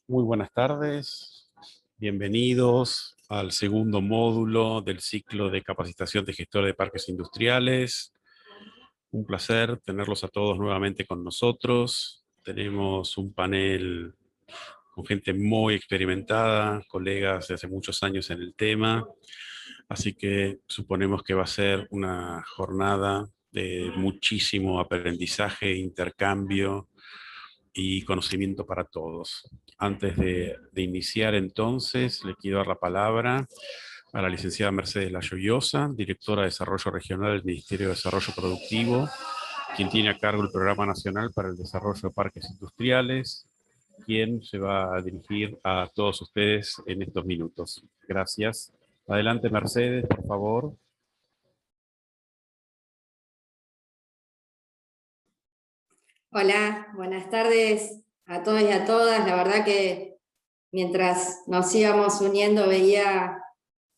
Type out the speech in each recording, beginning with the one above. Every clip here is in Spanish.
Muy buenas tardes, bienvenidos al segundo módulo del ciclo de capacitación de gestores de parques industriales. Un placer tenerlos a todos nuevamente con nosotros. Tenemos un panel con gente muy experimentada, colegas de hace muchos años en el tema, así que suponemos que va a ser una jornada de muchísimo aprendizaje, intercambio y conocimiento para todos. Antes de iniciar entonces, le quiero dar la palabra a la licenciada Mercedes Layoyosa, directora de Desarrollo Regional del Ministerio de Desarrollo Productivo, quien tiene a cargo el Programa Nacional para el Desarrollo de Parques Industriales, quien se va a dirigir a todos ustedes en estos minutos. Gracias. Adelante, Mercedes, por favor. Hola, buenas tardes a todos y a todas. La verdad que mientras nos íbamos uniendo veía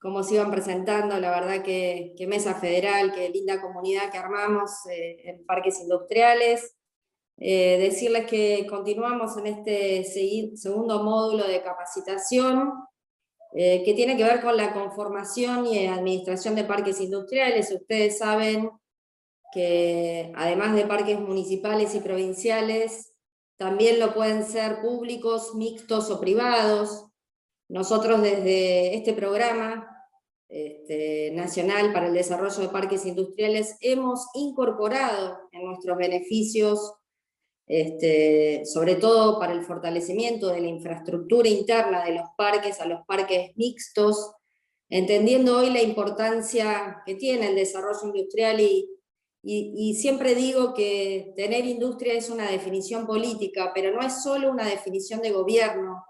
cómo se iban presentando, la verdad que Mesa Federal, qué linda comunidad que armamos en Parques Industriales. Decirles que continuamos en este segundo módulo de capacitación que tiene que ver con la conformación y administración de parques industriales. Ustedes saben que además de parques municipales y provinciales, también lo pueden ser públicos, mixtos o privados. Nosotros desde este programa nacional para el desarrollo de parques industriales hemos incorporado en nuestros beneficios, sobre todo para el fortalecimiento de la infraestructura interna de los parques, a los parques mixtos, entendiendo hoy la importancia que tiene el desarrollo industrial y siempre digo que tener industria es una definición política, pero no es solo una definición de gobierno.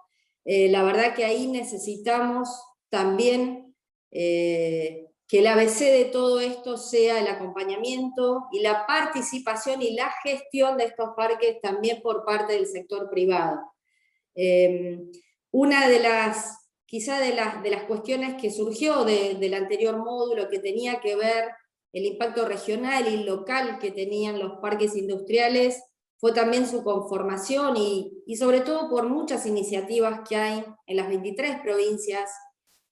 La verdad que ahí necesitamos también que el ABC de todo esto sea el acompañamiento y la participación y la gestión de estos parques también por parte del sector privado. Una de las, quizá de las cuestiones que surgió del anterior módulo, que tenía que ver el impacto regional y local que tenían los parques industriales, fue también su conformación y sobre todo por muchas iniciativas que hay en las 23 provincias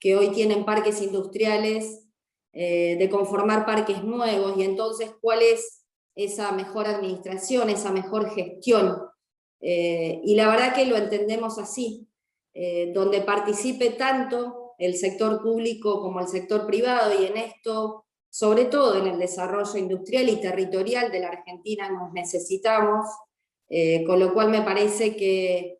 que hoy tienen parques industriales, de conformar parques nuevos, y entonces cuál es esa mejor administración, esa mejor gestión. Y la verdad que lo entendemos así, donde participe tanto el sector público como el sector privado, y en esto, sobre todo en el desarrollo industrial y territorial de la Argentina, nos necesitamos, con lo cual me parece que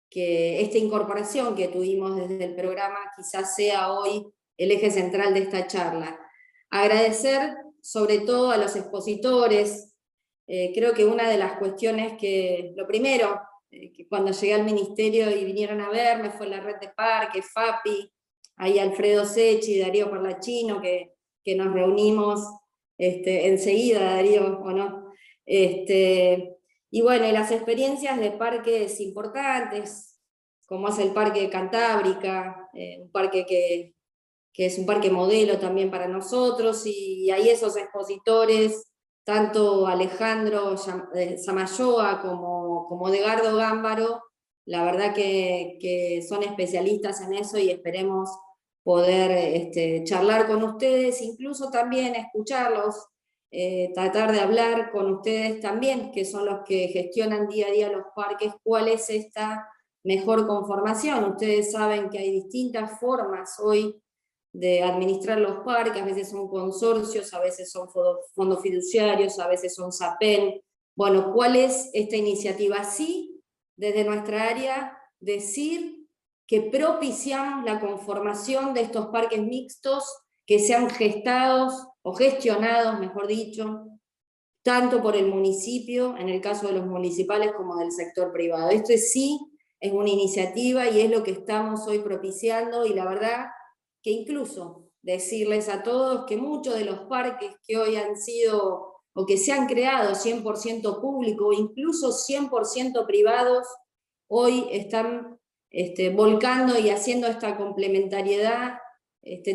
esta incorporación que tuvimos desde el programa quizás sea hoy el eje central de esta charla. Agradecer sobre todo a los expositores. Creo que una de las cuestiones que, lo primero, que cuando llegué al ministerio y vinieron a verme fue la red de parques, FAPI, ahí Alfredo Sechi, Darío Parlachino, que nos reunimos enseguida, Darío, ¿o no? Y bueno, y las experiencias de parques importantes, como es el Parque Cantábrica, un parque que es un parque modelo también para nosotros, y ahí esos expositores, tanto Alejandro Samayoa como Edgardo Gámbaro, la verdad que son especialistas en eso, y esperemos poder charlar con ustedes, incluso también escucharlos, tratar de hablar con ustedes también, que son los que gestionan día a día los parques, cuál es esta mejor conformación. Ustedes saben que hay distintas formas hoy de administrar los parques, a veces son consorcios, a veces son fondos fiduciarios, a veces son SAPEN. Bueno, ¿cuál es esta iniciativa? Sí, desde nuestra área, decir que propiciamos la conformación de estos parques mixtos que sean gestados o gestionados, mejor dicho, tanto por el municipio, en el caso de los municipales, como del sector privado. Esto sí es una iniciativa y es lo que estamos hoy propiciando, y la verdad que incluso decirles a todos que muchos de los parques que hoy han sido o que se han creado 100% público o incluso 100% privados, hoy están volcando y haciendo esta complementariedad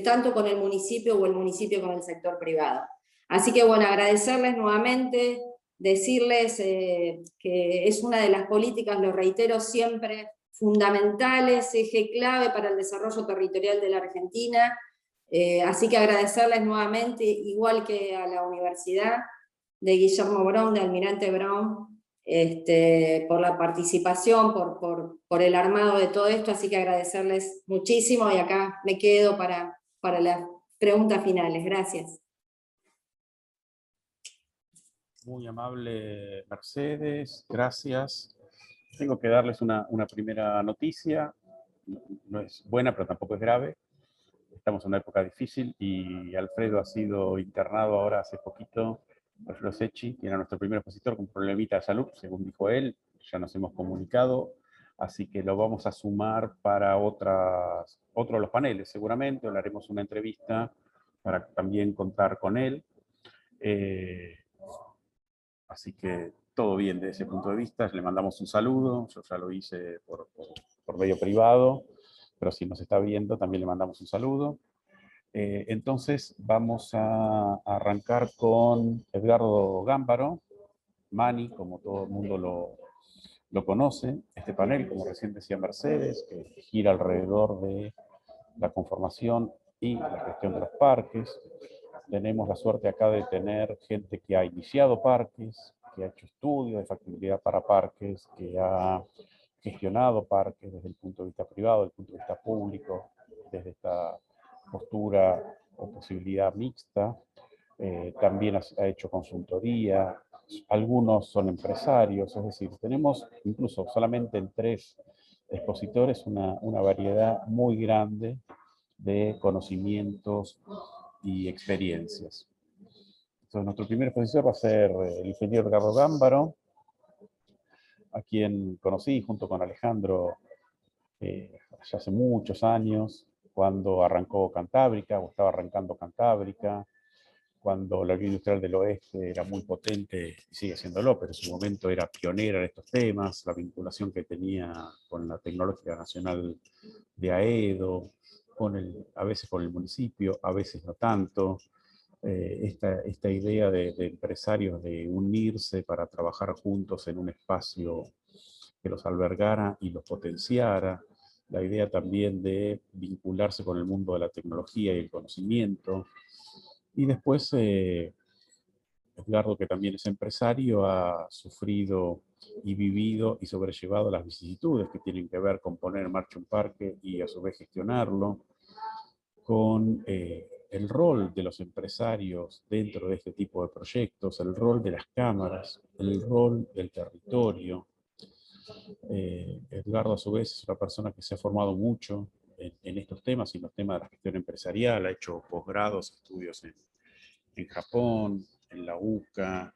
tanto con el municipio o el municipio con el sector privado. Así que bueno, agradecerles nuevamente, decirles que es una de las políticas, lo reitero siempre, fundamentales, eje clave para el desarrollo territorial de la Argentina. Así que agradecerles nuevamente, igual que a la Universidad de Guillermo Brown, de Almirante Brown, por la participación, por el armado de todo esto, así que agradecerles muchísimo, y acá me quedo para las preguntas finales. Gracias. Muy amable, Mercedes, gracias. Tengo que darles una primera noticia. No es buena, pero tampoco es grave. Estamos en una época difícil y Alfredo ha sido internado ahora hace poquito. Alfredo Secchi, que era nuestro primer expositor con problemita de salud, según dijo él. Ya nos hemos comunicado, así que lo vamos a sumar para otro de los paneles, seguramente. Le haremos una entrevista para también contar con él. Así que todo bien desde ese punto de vista. Le mandamos un saludo. Yo ya lo hice por medio privado, pero si nos está viendo también le mandamos un saludo. Entonces vamos a arrancar con Edgardo Gámbaro, Mani, como todo el mundo lo conoce. Este panel, como recién decía Mercedes, que gira alrededor de la conformación y la gestión de los parques. Tenemos la suerte acá de tener gente que ha iniciado parques, que ha hecho estudios de factibilidad para parques, que ha gestionado parques desde el punto de vista privado, desde el punto de vista público, desde esta postura o posibilidad mixta. También ha hecho consultoría, algunos son empresarios, es decir, tenemos incluso solamente en 3 expositores una variedad muy grande de conocimientos y experiencias. Entonces, nuestro primer expositor va a ser el ingeniero Edgardo Gámbaro, a quien conocí junto con Alejandro ya hace muchos años, cuando arrancó Cantábrica, o estaba arrancando Cantábrica, cuando la Unión Industrial del Oeste era muy potente, y sigue siéndolo, pero en su momento era pionera en estos temas, la vinculación que tenía con la Tecnológica Nacional de AEDO, a veces con el municipio, a veces no tanto. Esta idea de empresarios de unirse para trabajar juntos en un espacio que los albergara y los potenciara, la idea también de vincularse con el mundo de la tecnología y el conocimiento. Y después, Edgardo, que también es empresario, ha sufrido y vivido y sobrellevado las vicisitudes que tienen que ver con poner en marcha un parque y a su vez gestionarlo, con el rol de los empresarios dentro de este tipo de proyectos, el rol de las cámaras, el rol del territorio. Edgardo, a su vez, es una persona que se ha formado mucho en estos temas y en los temas de la gestión empresarial, ha hecho posgrados, estudios en Japón, en la UCA,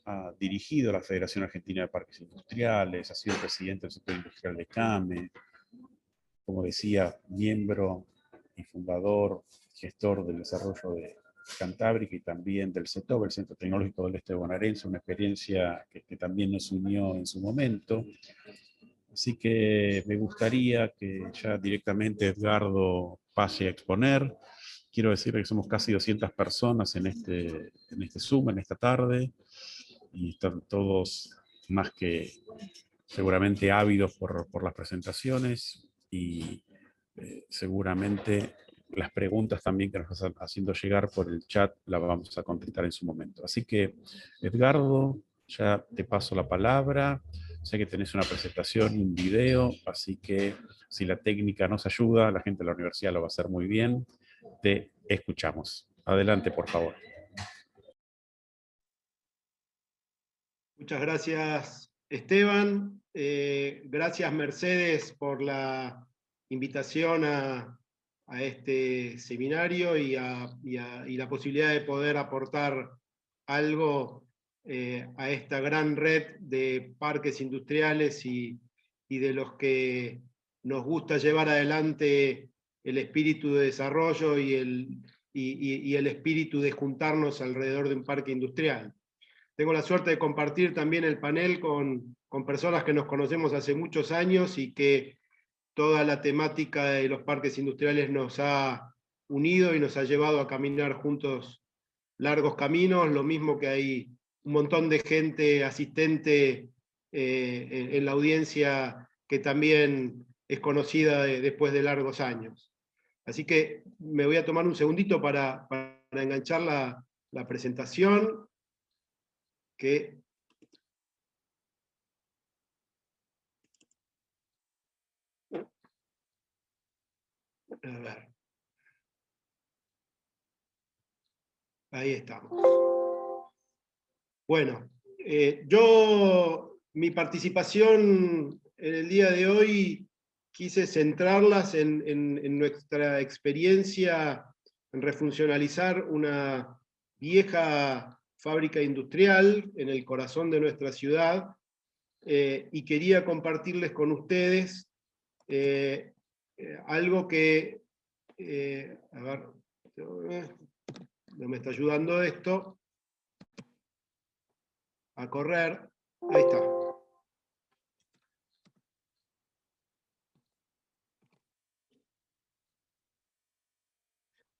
ha dirigido la Federación Argentina de Parques Industriales, ha sido presidente del sector industrial de CAME, como decía, miembro y fundador, gestor del desarrollo de Cantábrica y también del CETOB, el Centro Tecnológico del Este Bonaerense, una experiencia que también nos unió en su momento. Así que me gustaría que ya directamente Edgardo pase a exponer. Quiero decir que somos casi 200 personas en este Zoom, en esta tarde, y están todos más que seguramente ávidos por las presentaciones y seguramente las preguntas también que nos están haciendo llegar por el chat las vamos a contestar en su momento. Así que, Edgardo, ya te paso la palabra. Sé que tenés una presentación y un video, así que si la técnica nos ayuda, la gente de la universidad lo va a hacer muy bien. Te escuchamos. Adelante, por favor. Muchas gracias, Esteban. Gracias, Mercedes, por la invitación a este seminario y la posibilidad de poder aportar algo a esta gran red de parques industriales y de los que nos gusta llevar adelante el espíritu de desarrollo y el espíritu de juntarnos alrededor de un parque industrial. Tengo la suerte de compartir también el panel con personas que nos conocemos hace muchos años y que toda la temática de los parques industriales nos ha unido y nos ha llevado a caminar juntos largos caminos, lo mismo que hay un montón de gente asistente en la audiencia que también es conocida después de largos años. Así que me voy a tomar un segundito para enganchar la presentación, que a ver. Ahí estamos. Bueno, mi participación en el día de hoy quise centrarlas en nuestra experiencia en refuncionalizar una vieja fábrica industrial en el corazón de nuestra ciudad, y quería compartirles con ustedes algo que, a ver, no me está ayudando esto a correr. Ahí está.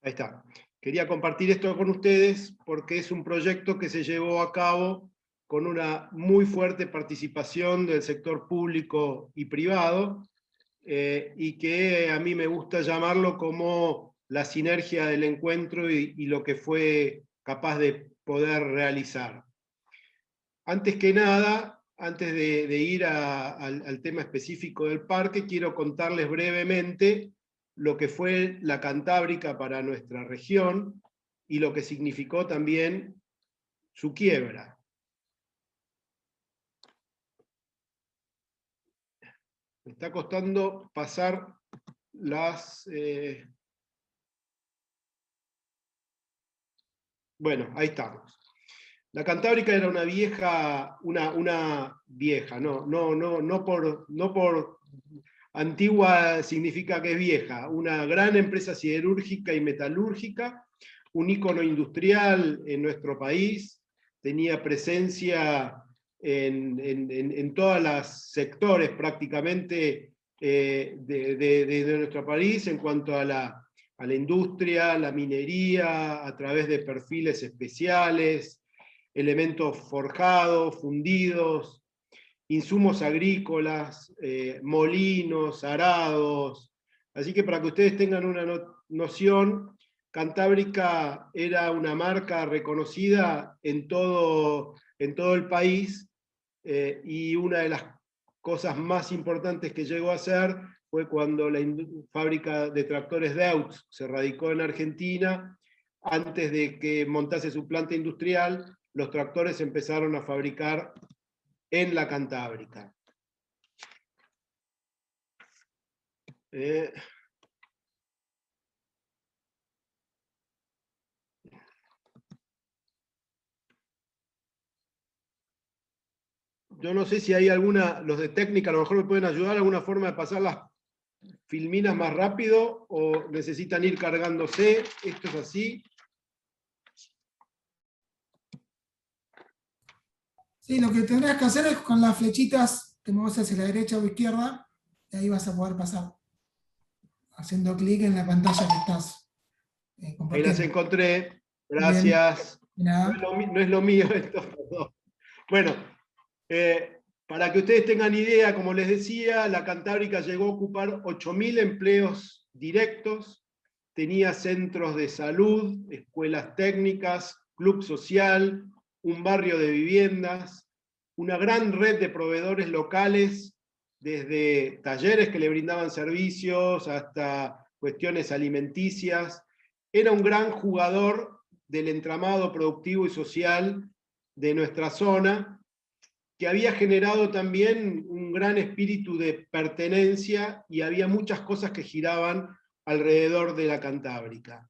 Ahí está. Quería compartir esto con ustedes porque es un proyecto que se llevó a cabo con una muy fuerte participación del sector público y privado, y que a mí me gusta llamarlo como la sinergia del encuentro y lo que fue capaz de poder realizar. Antes que nada, antes de ir al tema específico del parque, quiero contarles brevemente lo que fue la Cantábrica para nuestra región y lo que significó también su quiebra. Me está costando pasar las... Bueno, ahí estamos. La Cantábrica era una vieja, no por antigua significa que es vieja, una gran empresa siderúrgica y metalúrgica, un ícono industrial en nuestro país, tenía presencia en todos los sectores prácticamente de nuestro país en cuanto a la industria, la minería, a través de perfiles especiales, elementos forjados, fundidos, insumos agrícolas, molinos, arados. Así que para que ustedes tengan una noción, Cantábrica era una marca reconocida en todo el país, y una de las cosas más importantes que llegó a hacer fue cuando la fábrica de tractores Deutz se radicó en Argentina. Antes de que montase su planta industrial, los tractores empezaron a fabricar en la Cantábrica. Yo no sé si hay los de técnica a lo mejor me pueden ayudar, alguna forma de pasar las filminas más rápido, o necesitan ir cargándose. Esto es así. Sí, lo que tendrás que hacer es con las flechitas, te mueves hacia la derecha o izquierda, y ahí vas a poder pasar, haciendo clic en la pantalla que estás compartiendo. Ahí las encontré, gracias. No es lo mío esto, perdón. Bueno, para que ustedes tengan idea, como les decía, la Cantábrica llegó a ocupar 8.000 empleos directos, tenía centros de salud, escuelas técnicas, club social, un barrio de viviendas, una gran red de proveedores locales, desde talleres que le brindaban servicios hasta cuestiones alimenticias. Era un gran jugador del entramado productivo y social de nuestra zona, que había generado también un gran espíritu de pertenencia, y había muchas cosas que giraban alrededor de la Cantábrica.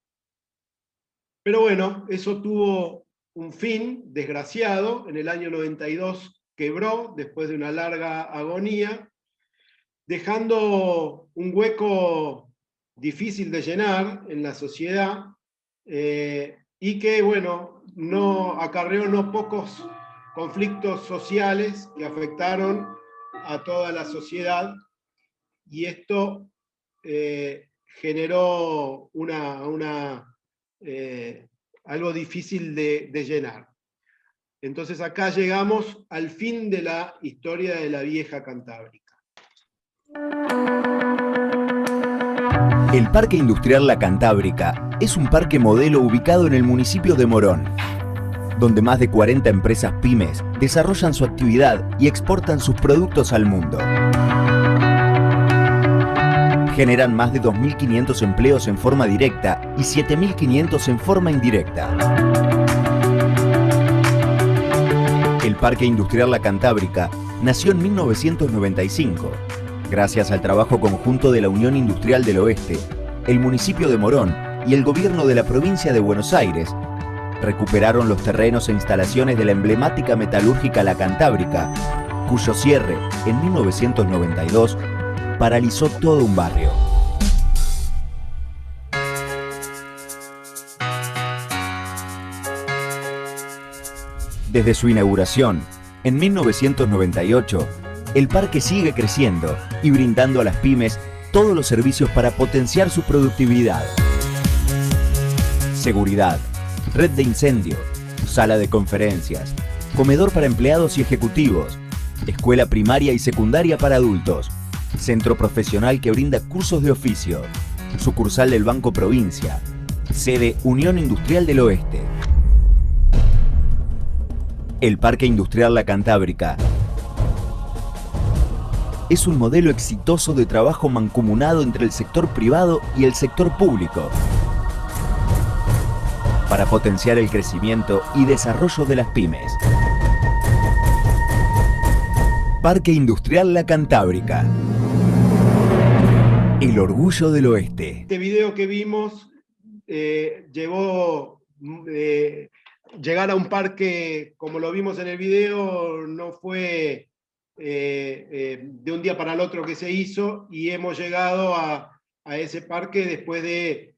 Pero bueno, eso tuvo un fin desgraciado. En el año 92 quebró, después de una larga agonía, dejando un hueco difícil de llenar en la sociedad, y que, bueno, acarreó no pocos conflictos sociales que afectaron a toda la sociedad, y esto generó algo difícil de llenar. Entonces acá llegamos al fin de la historia de la vieja Cantábrica. El Parque Industrial La Cantábrica es un parque modelo ubicado en el municipio de Morón, donde más de 40 empresas pymes desarrollan su actividad y exportan sus productos al mundo. Generan más de 2.500 empleos en forma directa y 7.500 en forma indirecta. El Parque Industrial La Cantábrica nació en 1995, gracias al trabajo conjunto de la Unión Industrial del Oeste, el municipio de Morón y el gobierno de la provincia de Buenos Aires. Recuperaron los terrenos e instalaciones de la emblemática metalúrgica La Cantábrica, cuyo cierre, en 1992, paralizó todo un barrio. Desde su inauguración, en 1998, el parque sigue creciendo y brindando a las pymes todos los servicios para potenciar su productividad. Seguridad, red de incendio, sala de conferencias, comedor para empleados y ejecutivos, escuela primaria y secundaria para adultos, centro profesional que brinda cursos de oficio, sucursal del Banco Provincia, sede Unión Industrial del Oeste. El Parque Industrial La Cantábrica es un modelo exitoso de trabajo mancomunado entre el sector privado y el sector público para potenciar el crecimiento y desarrollo de las pymes. Parque Industrial La Cantábrica. El orgullo del oeste. Este video que vimos llevó llegar a un parque, como lo vimos en el video, no fue de un día para el otro que se hizo, y hemos llegado a ese parque después de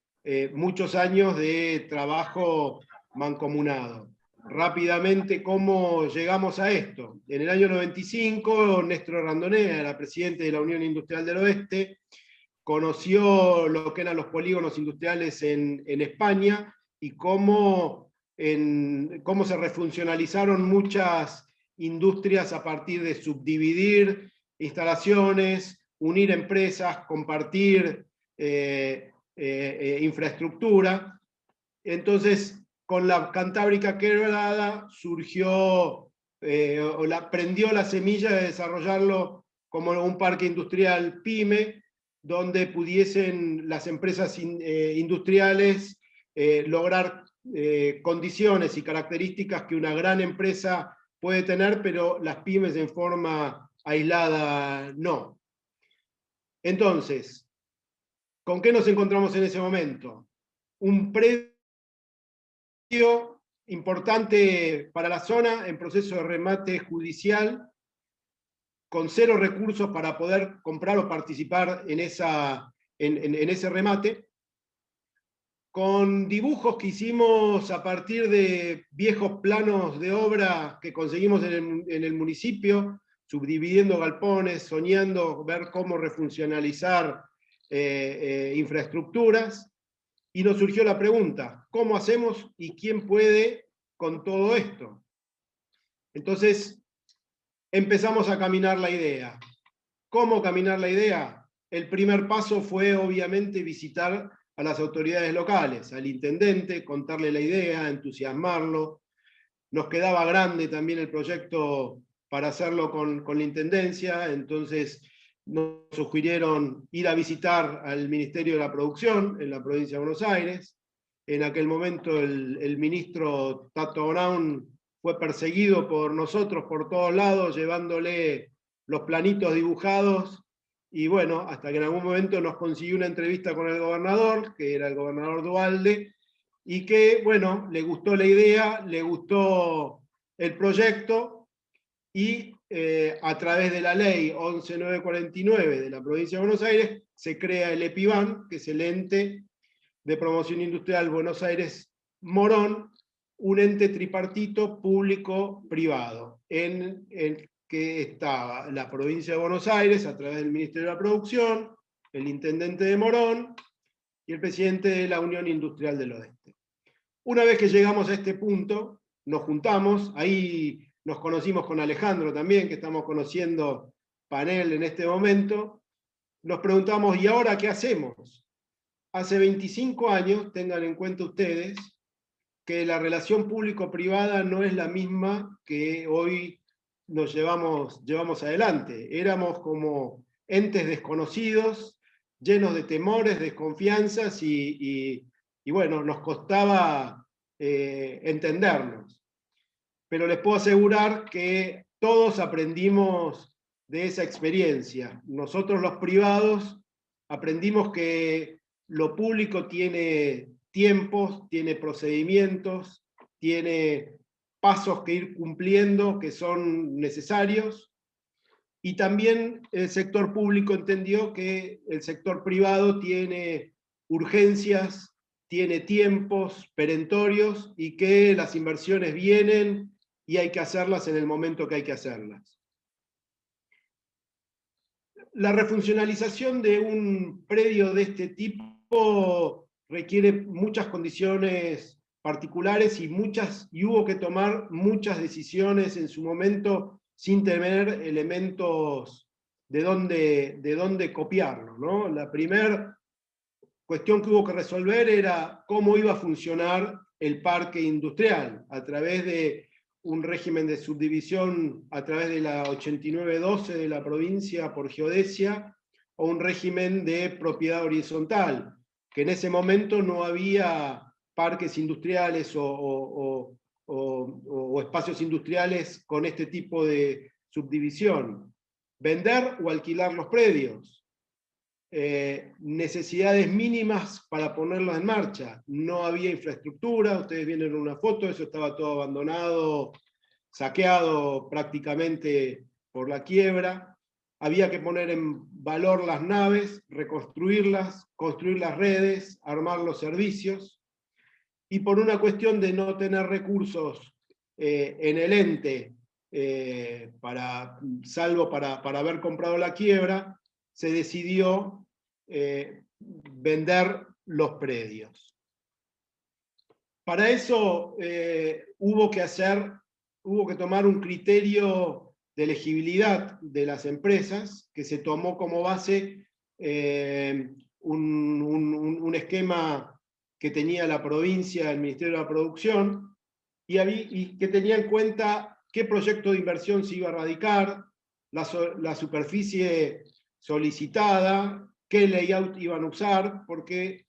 muchos años de trabajo mancomunado. Rápidamente, ¿cómo llegamos a esto? En el año 95, Néstor Randonea era presidente de la Unión Industrial del Oeste, conoció lo que eran los polígonos industriales en España y cómo se refuncionalizaron muchas industrias a partir de subdividir instalaciones, unir empresas, compartir infraestructura. Entonces, con la Cantábrica quebrada surgió, prendió la semilla de desarrollarlo como un parque industrial PYME, donde pudiesen las empresas industriales lograr condiciones y características que una gran empresa puede tener, pero las pymes en forma aislada no. Entonces, ¿con qué nos encontramos en ese momento? Un predio importante para la zona en proceso de remate judicial, con 0 recursos para poder comprar o participar en ese remate, con dibujos que hicimos a partir de viejos planos de obra que conseguimos en el municipio, subdividiendo galpones, soñando ver cómo refuncionalizar infraestructuras, y nos surgió la pregunta, ¿cómo hacemos y quién puede con todo esto? Entonces empezamos a caminar la idea. ¿Cómo caminar la idea? El primer paso fue obviamente visitar a las autoridades locales, al intendente, contarle la idea, entusiasmarlo. Nos quedaba grande también el proyecto para hacerlo con la intendencia, entonces nos sugirieron ir a visitar al Ministerio de la Producción en la provincia de Buenos Aires. En aquel momento el ministro Tato Brown fue perseguido por nosotros por todos lados, llevándole los planitos dibujados, y bueno, hasta que en algún momento nos consiguió una entrevista con el gobernador, que era el gobernador Duhalde, y que, bueno, le gustó la idea, le gustó el proyecto, y a través de la ley 11949 de la provincia de Buenos Aires, se crea el EPIBAN, que es el ente de promoción industrial Buenos Aires-Morón, un ente tripartito público-privado, en el que estaba la provincia de Buenos Aires, a través del Ministerio de la Producción, el intendente de Morón, y el presidente de la Unión Industrial del Oeste. Una vez que llegamos a este punto, nos juntamos, ahí nos conocimos con Alejandro también, que estamos conociendo Panel en este momento, nos preguntamos, ¿y ahora qué hacemos? Hace 25 años, tengan en cuenta ustedes, que la relación público-privada no es la misma que hoy nos llevamos adelante. Éramos como entes desconocidos, llenos de temores, desconfianzas, y bueno, nos costaba entendernos. Pero les puedo asegurar que todos aprendimos de esa experiencia. Nosotros los privados aprendimos que lo público tiene tiempos, tiene procedimientos, tiene pasos que ir cumpliendo que son necesarios, y también el sector público entendió que el sector privado tiene urgencias, tiene tiempos perentorios, y que las inversiones vienen y hay que hacerlas en el momento que hay que hacerlas. La refuncionalización de un predio de este tipo requiere muchas condiciones particulares y hubo que tomar muchas decisiones en su momento sin tener elementos de dónde copiarlo, ¿no? La primera cuestión que hubo que resolver era cómo iba a funcionar el parque industrial, a través de un régimen de subdivisión a través de la 8912 de la provincia por geodesia, o un régimen de propiedad horizontal, que en ese momento no había parques industriales o espacios industriales con este tipo de subdivisión. Vender o alquilar los predios. Necesidades mínimas para ponerlos en marcha. No había infraestructura, ustedes vienen en una foto, eso estaba todo abandonado, saqueado prácticamente por la quiebra. Había que poner en valor las naves, reconstruirlas, construir las redes, armar los servicios, y por una cuestión de no tener recursos en el ente, salvo para haber comprado la quiebra, se decidió vender los predios. Para eso hubo que tomar un criterio de elegibilidad de las empresas, que se tomó como base un esquema que tenía la provincia, el Ministerio de la Producción, y que tenía en cuenta qué proyecto de inversión se iba a radicar, la superficie solicitada, qué layout iban a usar, porque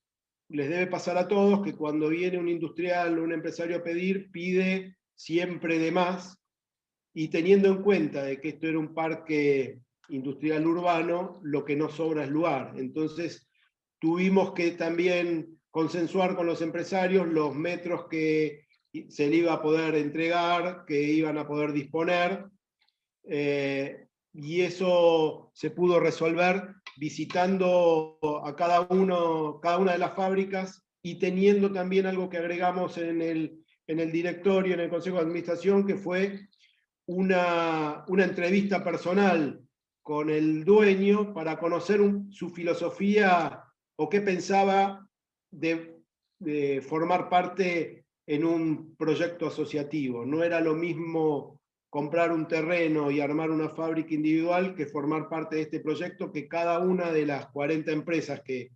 les debe pasar a todos que cuando viene un industrial o un empresario a pedir, pide siempre de más, y teniendo en cuenta de que esto era un parque industrial urbano, lo que no sobra es lugar. Entonces tuvimos que también consensuar con los empresarios los metros que se le iba a poder entregar, que iban a poder disponer, y eso se pudo resolver visitando a cada una de las fábricas, y teniendo también algo que agregamos en el directorio, en el Consejo de Administración, que fue una entrevista personal con el dueño para conocer su filosofía o qué pensaba de formar parte en un proyecto asociativo. No era lo mismo comprar un terreno y armar una fábrica individual que formar parte de este proyecto, que cada una de las 40 empresas que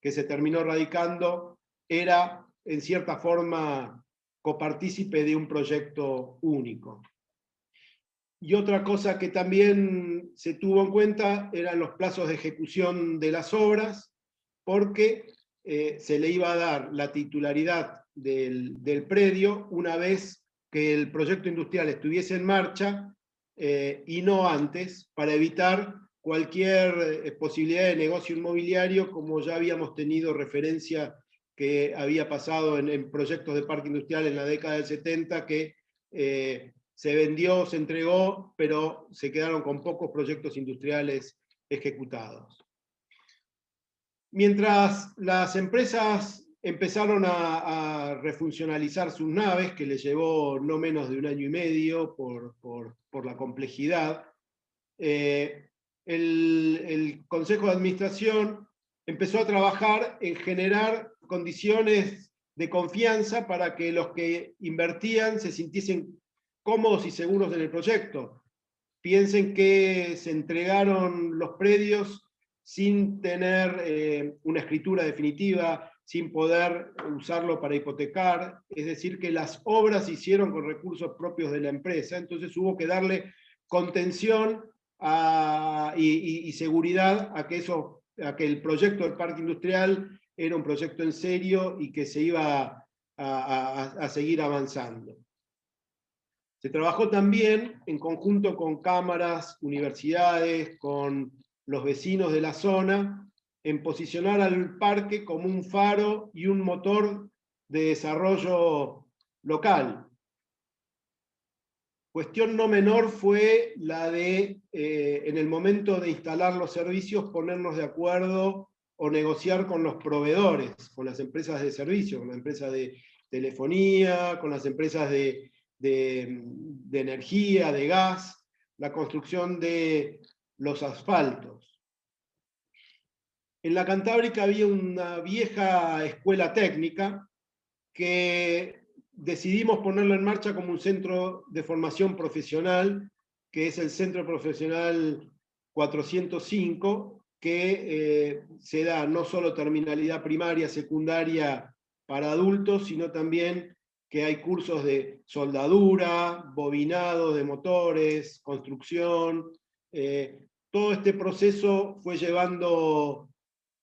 se terminó radicando era en cierta forma copartícipe de un proyecto único. Y otra cosa que también se tuvo en cuenta eran los plazos de ejecución de las obras, porque se le iba a dar la titularidad del predio una vez que el proyecto industrial estuviese en marcha, y no antes, para evitar cualquier posibilidad de negocio inmobiliario, como ya habíamos tenido referencia que había pasado en proyectos de parque industrial en la década del 70, que se vendió, se entregó, pero se quedaron con pocos proyectos industriales ejecutados. Mientras las empresas empezaron a refuncionalizar sus naves, que les llevó no menos de 1 año y medio por la complejidad, el Consejo de Administración empezó a trabajar en generar condiciones de confianza para que los que invertían se sintiesen cómodos y seguros en el proyecto. Piensen que se entregaron los predios sin tener una escritura definitiva, sin poder usarlo para hipotecar, es decir, que las obras se hicieron con recursos propios de la empresa, entonces hubo que darle contención y seguridad a que el proyecto del parque industrial era un proyecto en serio y que se iba a seguir avanzando. Se trabajó también en conjunto con cámaras, universidades, con los vecinos de la zona, en posicionar al parque como un faro y un motor de desarrollo local. Cuestión no menor fue la de, en el momento de instalar los servicios, ponernos de acuerdo o negociar con los proveedores, con las empresas de servicio, con las empresas de telefonía, con las empresas de energía, de gas, la construcción de los asfaltos. En la Cantábrica había una vieja escuela técnica que decidimos ponerla en marcha como un centro de formación profesional, que es el Centro Profesional 405, que se da no solo terminalidad primaria, secundaria para adultos, sino también que hay cursos de soldadura, bobinado de motores, construcción. Todo este proceso fue llevando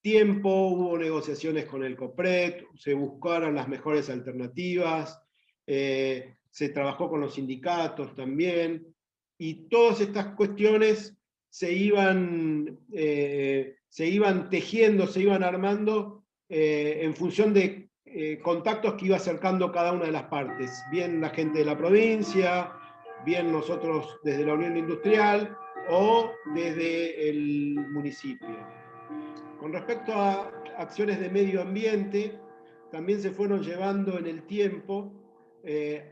tiempo, hubo negociaciones con el COPRED, se buscaron las mejores alternativas, se trabajó con los sindicatos también, y todas estas cuestiones se iban tejiendo, se iban armando en función de contactos que iba acercando cada una de las partes, bien la gente de la provincia, bien nosotros desde la Unión Industrial o desde el municipio. Con respecto a acciones de medio ambiente, también se fueron llevando en el tiempo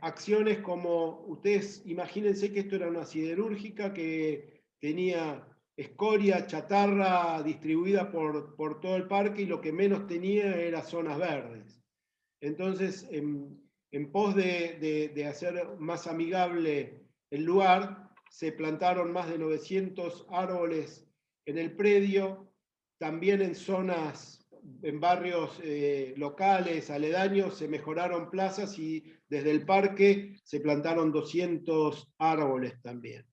acciones como, ustedes imagínense que esto era una siderúrgica que tenía escoria, chatarra distribuida por todo el parque, y lo que menos tenía era zonas verdes. Entonces, en pos de hacer más amigable el lugar, se plantaron más de 900 árboles en el predio, también en zonas, en barrios locales, aledaños, se mejoraron plazas, y desde el parque se plantaron 200 árboles también.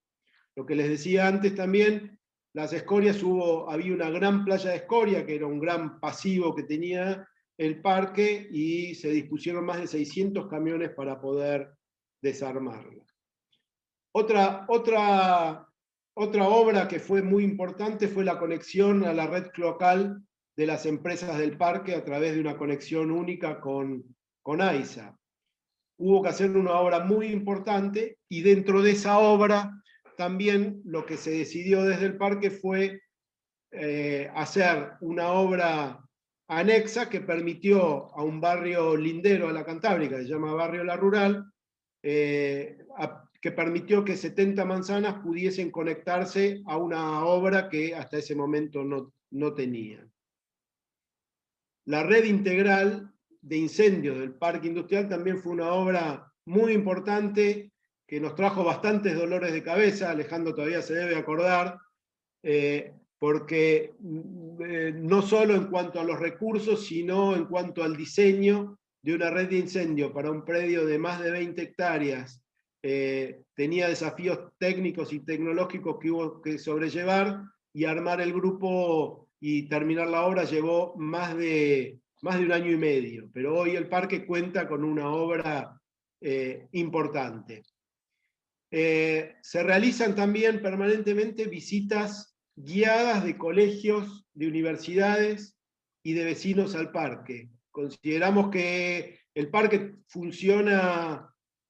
Lo que les decía antes también, las escorias, había una gran playa de escoria, que era un gran pasivo que tenía el parque, y se dispusieron más de 600 camiones para poder desarmarla. Otra obra que fue muy importante fue la conexión a la red cloacal de las empresas del parque a través de una conexión única con AISA. Hubo que hacer una obra muy importante, y dentro de esa obra también lo que se decidió desde el parque fue hacer una obra anexa que permitió a un barrio lindero a la Cantábrica, que se llama Barrio La Rural, que permitió que 70 manzanas pudiesen conectarse a una obra que hasta ese momento no tenían. La red integral de incendios del parque industrial también fue una obra muy importante que nos trajo bastantes dolores de cabeza. Alejandro todavía se debe acordar, porque no solo en cuanto a los recursos, sino en cuanto al diseño de una red de incendio para un predio de más de 20 hectáreas, tenía desafíos técnicos y tecnológicos que hubo que sobrellevar, y armar el grupo y terminar la obra llevó más de un año y medio, pero hoy el parque cuenta con una obra importante. Se realizan también permanentemente visitas guiadas de colegios, de universidades y de vecinos al parque. Consideramos que el parque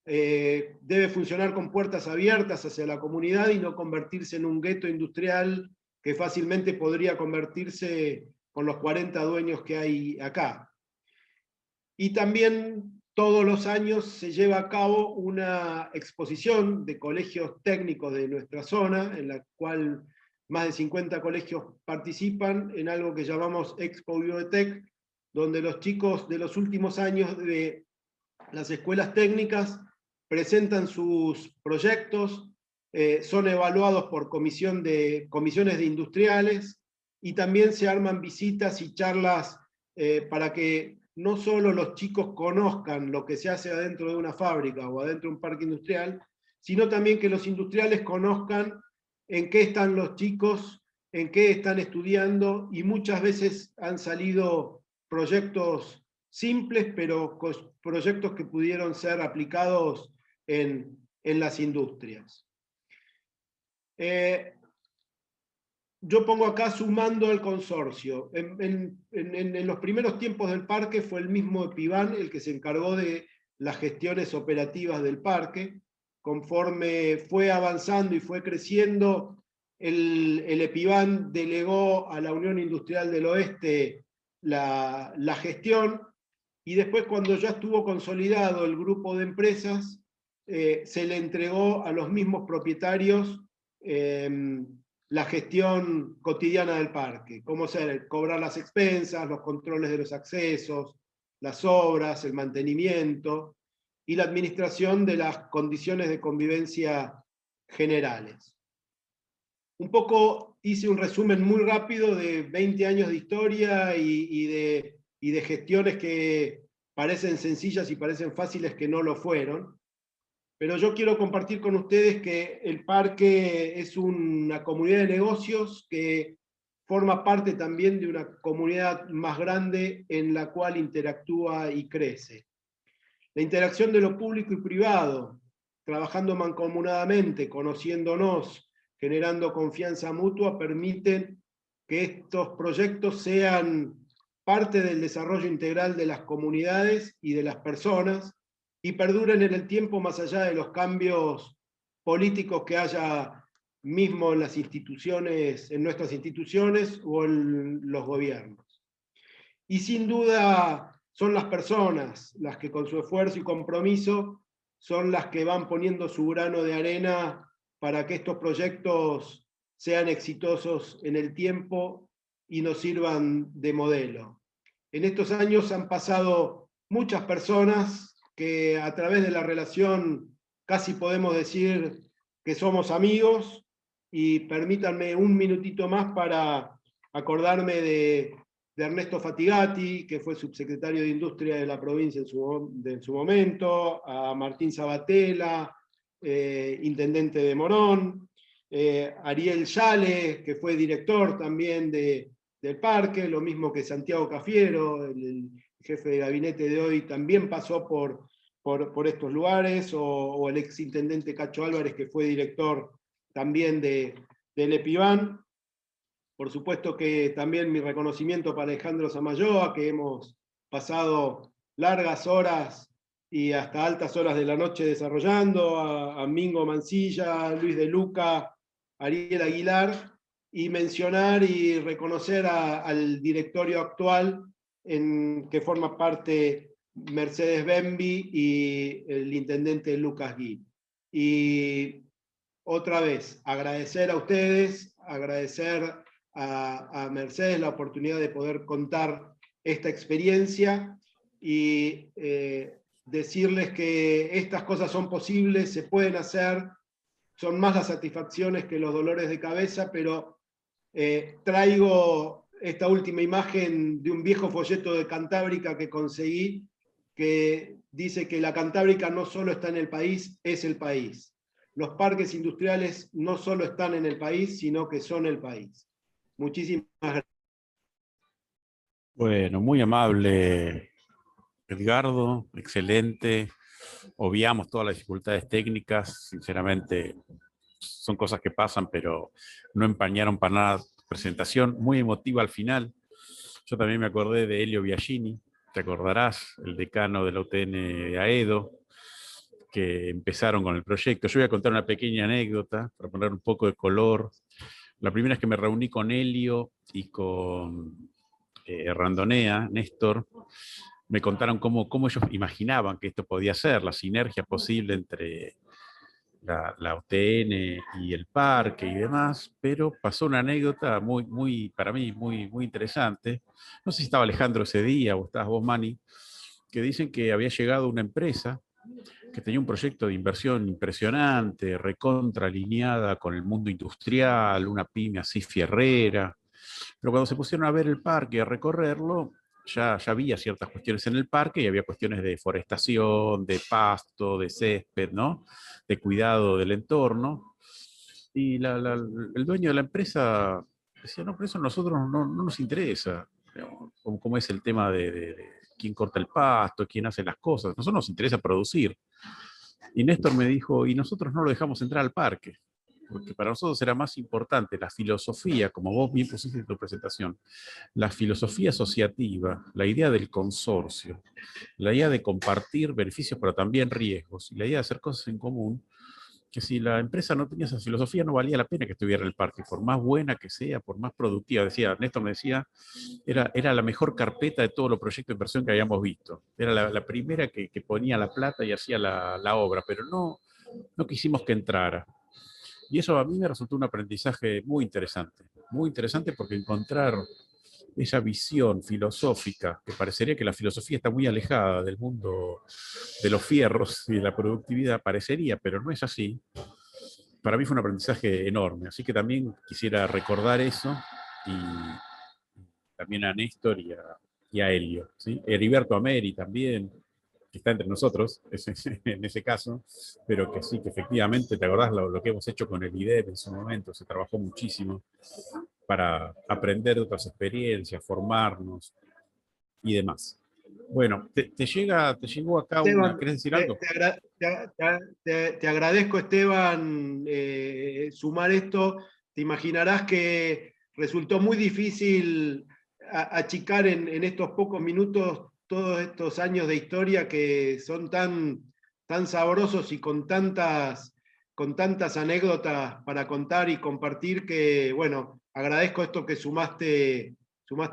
debe funcionar con puertas abiertas hacia la comunidad y no convertirse en un gueto industrial que fácilmente podría convertirse con los 40 dueños que hay acá. Y también todos los años se lleva a cabo una exposición de colegios técnicos de nuestra zona, en la cual más de 50 colegios participan en algo que llamamos Expo Biotech, donde los chicos de los últimos años de las escuelas técnicas presentan sus proyectos, son evaluados por comisiones de industriales, y también se arman visitas y charlas para que no solo los chicos conozcan lo que se hace adentro de una fábrica o adentro de un parque industrial, sino también que los industriales conozcan en qué están los chicos, en qué están estudiando, y muchas veces han salido proyectos simples, pero proyectos que pudieron ser aplicados en las industrias. Yo pongo acá sumando al consorcio. En los primeros tiempos del parque fue el mismo EPIBAN el que se encargó de las gestiones operativas del parque. Conforme fue avanzando y fue creciendo, el EPIBAN delegó a la Unión Industrial del Oeste la gestión, y después, cuando ya estuvo consolidado el grupo de empresas, se le entregó a los mismos propietarios la gestión cotidiana del parque, como cobrar las expensas, los controles de los accesos, las obras, el mantenimiento y la administración de las condiciones de convivencia generales. Un poco hice un resumen muy rápido de 20 años de historia y de gestiones que parecen sencillas y parecen fáciles, que no lo fueron. Pero yo quiero compartir con ustedes que el parque es una comunidad de negocios que forma parte también de una comunidad más grande en la cual interactúa y crece. La interacción de lo público y privado, trabajando mancomunadamente, conociéndonos, generando confianza mutua, permiten que estos proyectos sean parte del desarrollo integral de las comunidades y de las personas, y perduren en el tiempo más allá de los cambios políticos que haya mismo en las instituciones, en nuestras instituciones o en los gobiernos. Y sin duda son las personas las que, con su esfuerzo y compromiso, son las que van poniendo su grano de arena para que estos proyectos sean exitosos en el tiempo y nos sirvan de modelo. En estos años han pasado muchas personas que, a través de la relación, casi podemos decir que somos amigos, y permítanme un minutito más para acordarme de Ernesto Fatigati, que fue subsecretario de Industria de la provincia en su momento, a Martín Sabatella, intendente de Morón, Ariel Yale, que fue director también del parque, lo mismo que Santiago Cafiero, el jefe de gabinete de hoy, también pasó por estos lugares, o el exintendente Cacho Álvarez, que fue director también del EPIBAN. Por supuesto que también mi reconocimiento para Alejandro Samayoa, que hemos pasado largas horas y hasta altas horas de la noche desarrollando, a Mingo Mancilla, Luis de Luca, Ariel Aguilar, y mencionar y reconocer al directorio actual, que forma parte Mercedes Bembi y el intendente Lucas Gui. Y otra vez, agradecer a ustedes, agradecer a Mercedes la oportunidad de poder contar esta experiencia, y decirles que estas cosas son posibles, se pueden hacer, son más las satisfacciones que los dolores de cabeza, pero traigo esta última imagen de un viejo folleto de Cantábrica que conseguí, que dice que la Cantábrica no solo está en el país, es el país. Los parques industriales no solo están en el país, sino que son el país. Muchísimas gracias. Bueno, muy amable, Edgardo, excelente. Obviamos todas las dificultades técnicas, sinceramente son cosas que pasan, pero no empañaron para nada tu presentación, muy emotiva al final. Yo también me acordé de Elio Biagini, te acordarás, el decano de la UTN de Aedo, que empezaron con el proyecto. Yo voy a contar una pequeña anécdota para poner un poco de color. La primera es que me reuní con Elio y con Randonea, Néstor. Me contaron cómo ellos imaginaban que esto podía ser, la sinergia posible entre la OTN y el parque y demás, pero pasó una anécdota para mí muy interesante. No sé si estaba Alejandro ese día o estabas vos, Manny, que dicen que había llegado una empresa que tenía un proyecto de inversión impresionante, recontra alineada con el mundo industrial, una pyme así fierrera, pero cuando se pusieron a ver el parque y a recorrerlo, ya había ciertas cuestiones en el parque y había cuestiones de forestación, de pasto, de césped, ¿no? De cuidado del entorno. Y el dueño de la empresa decía, no, pero eso a nosotros no nos interesa, digamos, como es el tema de quién corta el pasto, quién hace las cosas. A nosotros nos interesa producir. Y Néstor me dijo, y nosotros no lo dejamos entrar al parque, porque para nosotros era más importante la filosofía, como vos bien pusiste en tu presentación, la filosofía asociativa, la idea del consorcio, la idea de compartir beneficios, pero también riesgos, y la idea de hacer cosas en común, que si la empresa no tenía esa filosofía no valía la pena que estuviera en el parque, por más buena que sea, por más productiva. Decía, Néstor me decía, era la mejor carpeta de todos los proyectos de inversión que habíamos visto. Era la primera que ponía la plata y hacía la obra, pero no quisimos que entrara. Y eso a mí me resultó un aprendizaje muy interesante porque encontrar esa visión filosófica, que parecería que la filosofía está muy alejada del mundo de los fierros y de la productividad, parecería, pero no es así. Para mí fue un aprendizaje enorme, así que también quisiera recordar eso y también a Néstor y a Helio, ¿sí? Heriberto Ameri también, que está entre nosotros en ese caso, pero que sí, que efectivamente, ¿te acordás lo que hemos hecho con el IDEP en su momento? Se trabajó muchísimo para aprender de otras experiencias, formarnos y demás. Bueno, ¿te llegó acá Esteban, ¿querés decir algo? te agradezco, Esteban, sumar esto. Te imaginarás que resultó muy difícil achicar en estos pocos minutos todos estos años de historia que son tan sabrosos y con tantas anécdotas para contar y compartir que, bueno, agradezco esto que sumaste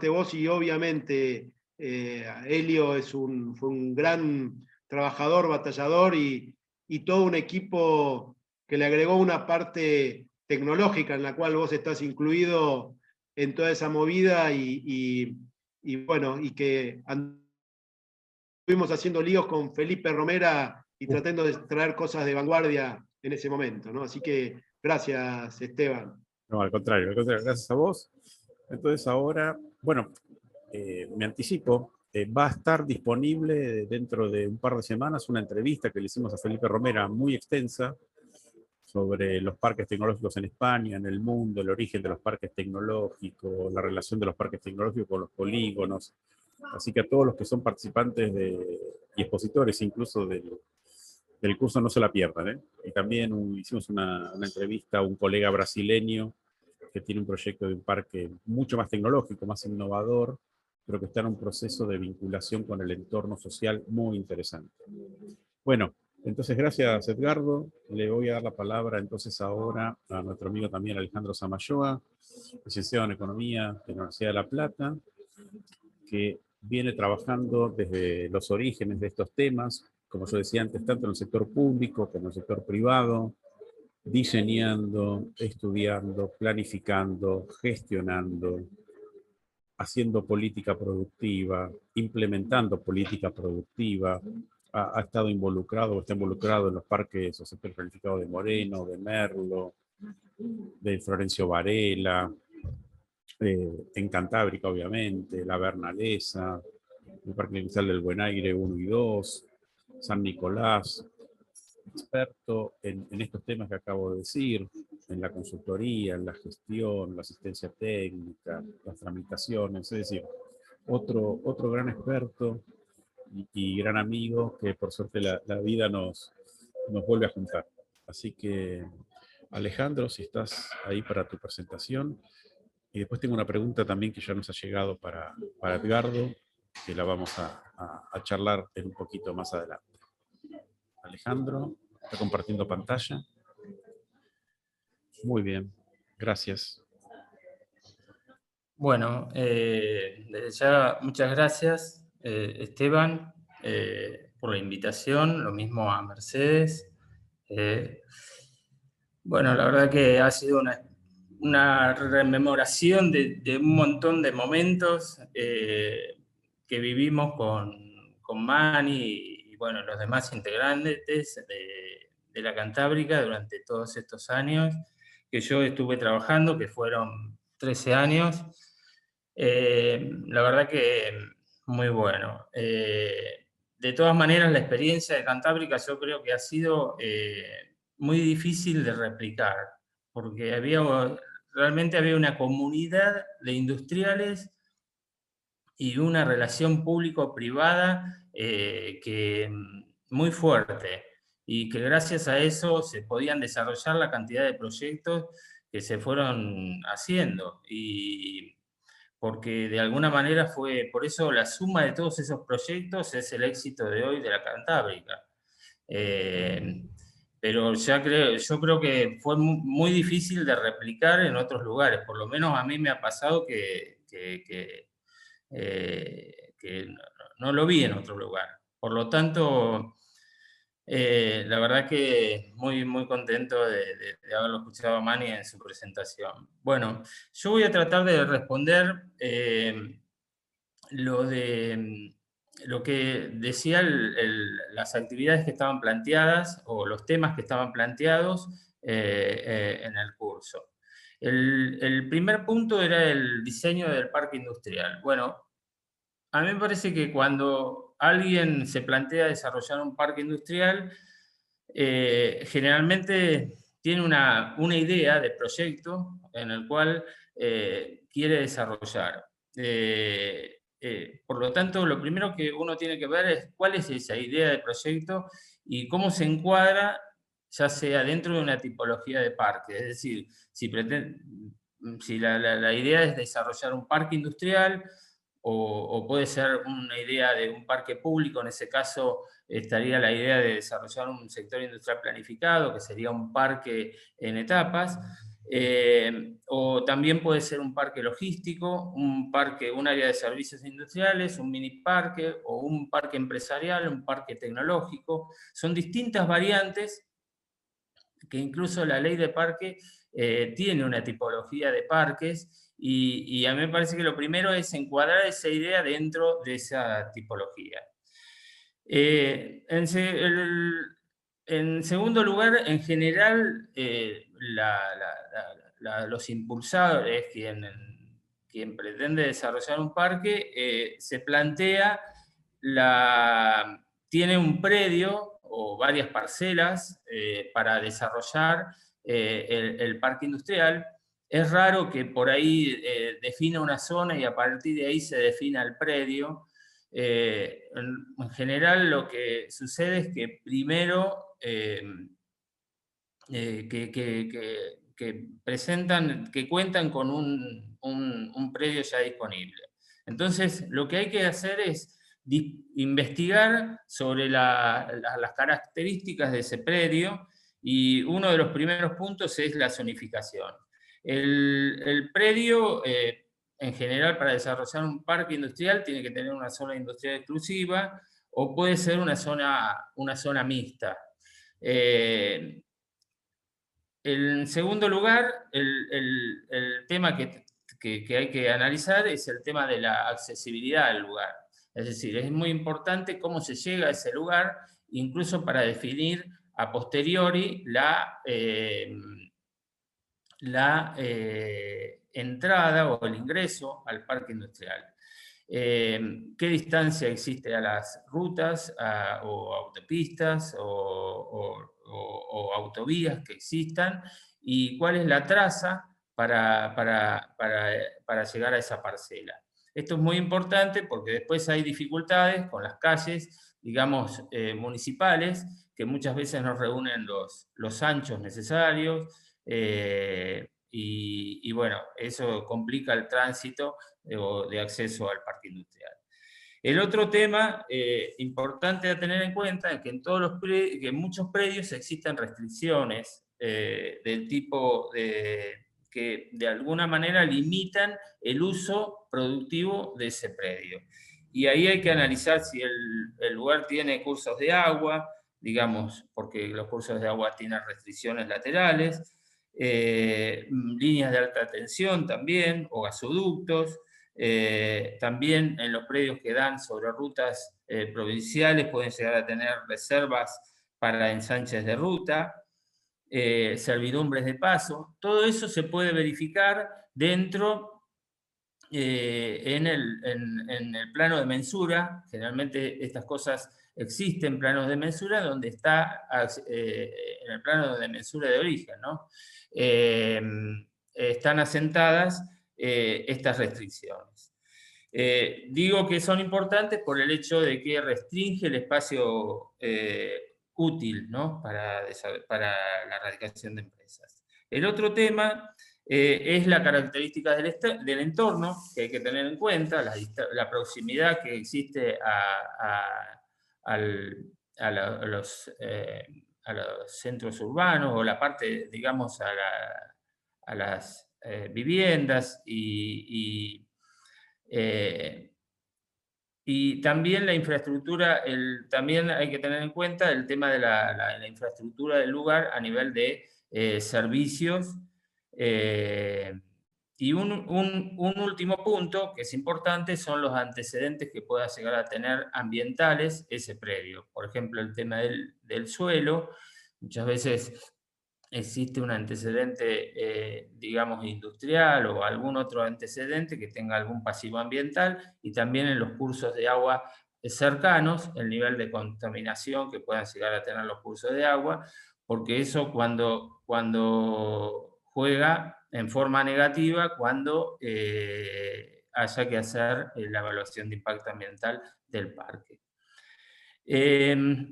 vos y obviamente Helio fue un gran trabajador, batallador y todo un equipo que le agregó una parte tecnológica en la cual vos estás incluido en toda esa movida y bueno, y que estuvimos haciendo líos con Felipe Romera y tratando de traer cosas de vanguardia en ese momento, ¿no? Así que gracias, Esteban. No, al contrario, gracias a vos. Entonces ahora, bueno, me anticipo, va a estar disponible dentro de un par de semanas una entrevista que le hicimos a Felipe Romera muy extensa sobre los parques tecnológicos en España, en el mundo, el origen de los parques tecnológicos, la relación de los parques tecnológicos con los polígonos. Así que a todos los que son participantes y expositores incluso del curso no se la pierdan, ¿eh? Y también hicimos una entrevista a un colega brasileño que tiene un proyecto de un parque mucho más tecnológico, más innovador, pero que está en un proceso de vinculación con el entorno social muy interesante. Bueno, entonces gracias, Edgardo. Le voy a dar la palabra entonces ahora a nuestro amigo también Alejandro Samayoa, licenciado en Economía de la Universidad de La Plata, que viene trabajando desde los orígenes de estos temas, como yo decía antes, tanto en el sector público como en el sector privado, diseñando, estudiando, planificando, gestionando, haciendo política productiva, implementando política productiva, ha estado involucrado o está involucrado en los parques o sector planificado de Moreno, de Merlo, de Florencio Varela, en Cantábrica obviamente, la Bernalesa, el Parque Inicial del Buen Aire 1 y 2, San Nicolás, experto en estos temas que acabo de decir, en la consultoría, en la gestión, la asistencia técnica, las tramitaciones, es decir, otro gran experto y gran amigo que por suerte la vida nos vuelve a juntar. Así que, Alejandro, si estás ahí para tu presentación. Y después tengo una pregunta también que ya nos ha llegado para Edgardo, que la vamos a charlar en un poquito más adelante. Alejandro, está compartiendo pantalla. Muy bien, gracias. Bueno, desde ya muchas gracias, Esteban, por la invitación, lo mismo a Mercedes. Bueno, la verdad que ha sido una rememoración de un montón de momentos que vivimos con Mani y bueno, los demás integrantes de la Cantábrica durante todos estos años que yo estuve trabajando, que fueron 13 años. La verdad que muy bueno. De todas maneras, la experiencia de Cantábrica yo creo que ha sido muy difícil de replicar, porque realmente había una comunidad de industriales y una relación público-privada muy fuerte, y que gracias a eso se podían desarrollar la cantidad de proyectos que se fueron haciendo, y porque de alguna manera fue, por eso la suma de todos esos proyectos es el éxito de hoy de la Cantábrica. Pero yo creo que fue muy difícil de replicar en otros lugares, por lo menos a mí me ha pasado que no lo vi en otro lugar. Por lo tanto, la verdad que muy, muy contento de haberlo escuchado a Mani en su presentación. Bueno, yo voy a tratar de responder lo que decía las actividades que estaban planteadas o los temas que estaban planteados en el curso. El primer punto era el diseño del parque industrial. Bueno, a mí me parece que cuando alguien se plantea desarrollar un parque industrial, generalmente tiene una idea de proyecto en el cual quiere desarrollar. Por lo tanto, lo primero que uno tiene que ver es cuál es esa idea de proyecto y cómo se encuadra, ya sea dentro de una tipología de parque. Es decir, si la idea es desarrollar un parque industrial, o puede ser una idea de un parque público. En ese caso estaría la idea de desarrollar un sector industrial planificado, que sería un parque en etapas, o también puede ser un parque logístico, un área de servicios industriales, un mini parque, o un parque empresarial, un parque tecnológico. Son distintas variantes que incluso la ley de parque tiene una tipología de parques, y a mí me parece que lo primero es encuadrar esa idea dentro de esa tipología. En segundo lugar, en general, los impulsadores, quien pretende desarrollar un parque, se plantea, tiene un predio o varias parcelas para desarrollar el parque industrial. Es raro que por ahí defina una zona y a partir de ahí se defina el predio. En general lo que sucede es que primero que cuentan con un predio ya disponible. Entonces lo que hay que hacer es investigar sobre las características de ese predio, y uno de los primeros puntos es la zonificación. El predio, en general, para desarrollar un parque industrial tiene que tener una zona industrial exclusiva, o puede ser una zona mixta. En segundo lugar, el tema que hay que analizar es el tema de la accesibilidad al lugar. Es decir, es muy importante cómo se llega a ese lugar, incluso para definir a posteriori la entrada o el ingreso al parque industrial. ¿Qué distancia existe a las rutas o autopistas o autovías que existan, y cuál es la traza para llegar a esa parcela? Esto es muy importante porque después hay dificultades con las calles, digamos, municipales, que muchas veces no reúnen los anchos necesarios, y bueno, eso complica el tránsito de acceso al parque industrial. El otro tema importante a tener en cuenta es que en muchos predios existen restricciones del tipo que de alguna manera limitan el uso productivo de ese predio. Y ahí hay que analizar si el lugar tiene cursos de agua, digamos, porque los cursos de agua tienen restricciones laterales, líneas de alta tensión también, o gasoductos, también en los predios que dan sobre rutas provinciales pueden llegar a tener reservas para ensanches de ruta, servidumbres de paso. Todo eso se puede verificar dentro en el plano de mensura. Generalmente estas cosas existen planos de mensura donde está en el plano de mensura de origen, ¿no? Están asentadas estas restricciones. Digo que son importantes por el hecho de que restringe el espacio útil, ¿no? para la erradicación de empresas. El otro tema es la característica del entorno, que hay que tener en cuenta, la proximidad que existe a los centros urbanos, o la parte, digamos, a las viviendas, y también la infraestructura. También hay que tener en cuenta el tema de la infraestructura del lugar a nivel de servicios. Y un último punto que es importante son los antecedentes que pueda llegar a tener ambientales ese predio. Por ejemplo, el tema del suelo. Muchas veces existe un antecedente, digamos, industrial, o algún otro antecedente que tenga algún pasivo ambiental, y también en los cursos de agua cercanos, el nivel de contaminación que puedan llegar a tener los cursos de agua, porque eso cuando juega en forma negativa, cuando haya que hacer la evaluación de impacto ambiental del parque.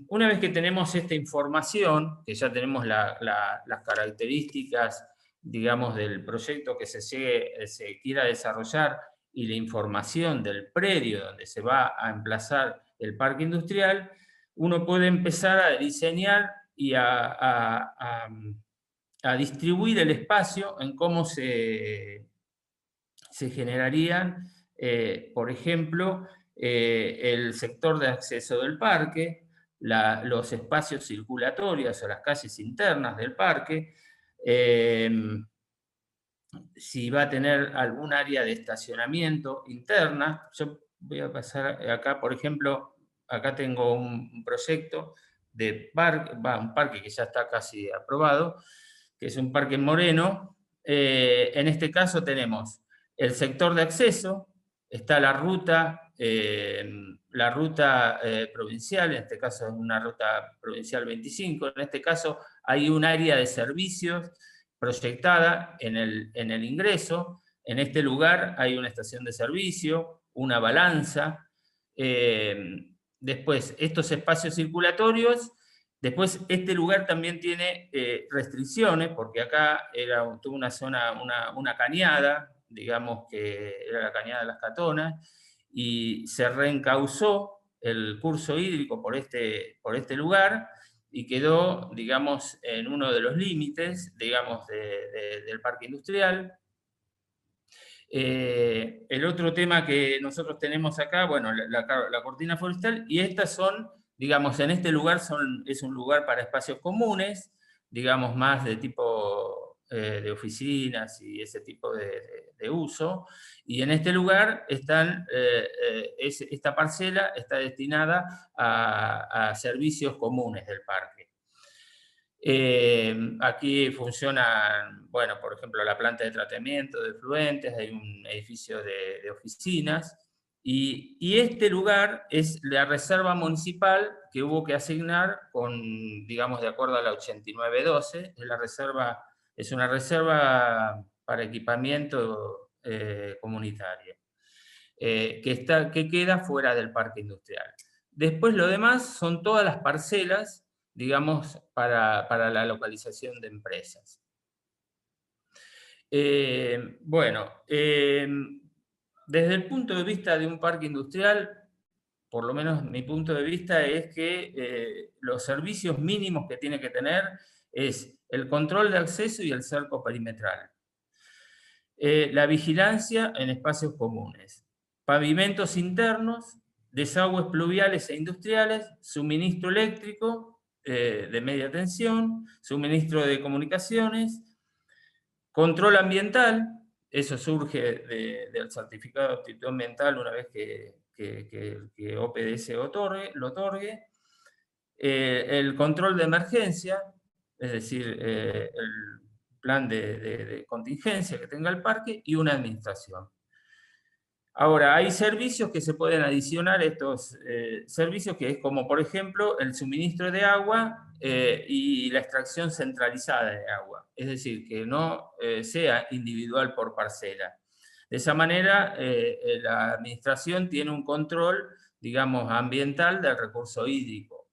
Una vez que tenemos esta información, que ya tenemos las características, digamos, del proyecto que se quiera desarrollar, y la información del predio donde se va a emplazar el parque industrial, uno puede empezar a diseñar y a distribuir el espacio en cómo se generarían, por ejemplo, el sector de acceso del parque, los espacios circulatorios o las calles internas del parque, si va a tener algún área de estacionamiento interna. Yo voy a pasar acá, por ejemplo, acá tengo un proyecto de un parque que ya está casi aprobado, que es un parque en Moreno. En este caso tenemos el sector de acceso, está la ruta provincial, en este caso es una ruta provincial 25, en este caso hay un área de servicios proyectada en el ingreso. En este lugar hay una estación de servicio, una balanza, después estos espacios circulatorios. Después, este lugar también tiene restricciones, porque acá tuvo una zona, una cañada, digamos que era la cañada de las Catonas, y se reencauzó el curso hídrico por este lugar, y quedó, digamos, en uno de los límites, digamos, del parque industrial. El otro tema que nosotros tenemos acá, bueno, la cortina forestal, y estas son, digamos, en este lugar es un lugar para espacios comunes, digamos, más de tipo de oficinas y ese tipo de uso, y en este lugar esta parcela está destinada a servicios comunes del parque. Aquí funcionan, bueno, por ejemplo, la planta de tratamiento de efluentes, hay un edificio de oficinas, y este lugar es la reserva municipal que hubo que asignar digamos, de acuerdo a la 8912, es una reserva para equipamiento comunitario, que queda fuera del parque industrial. Después lo demás son todas las parcelas, digamos, para la localización de empresas. Bueno, desde el punto de vista de un parque industrial, por lo menos mi punto de vista es que los servicios mínimos que tiene que tener es el control de acceso y el cerco perimetral, la vigilancia en espacios comunes, pavimentos internos, desagües pluviales e industriales, suministro eléctrico, de media tensión, suministro de comunicaciones, control ambiental, eso surge del certificado de aptitud ambiental una vez que OPDS lo otorgue, el control de emergencia, es decir, el plan de contingencia que tenga el parque, y una administración. Ahora, hay servicios que se pueden adicionar a estos servicios, que es como, por ejemplo, el suministro de agua y la extracción centralizada de agua. Es decir, que no sea individual por parcela. De esa manera, la administración tiene un control, digamos, ambiental del recurso hídrico.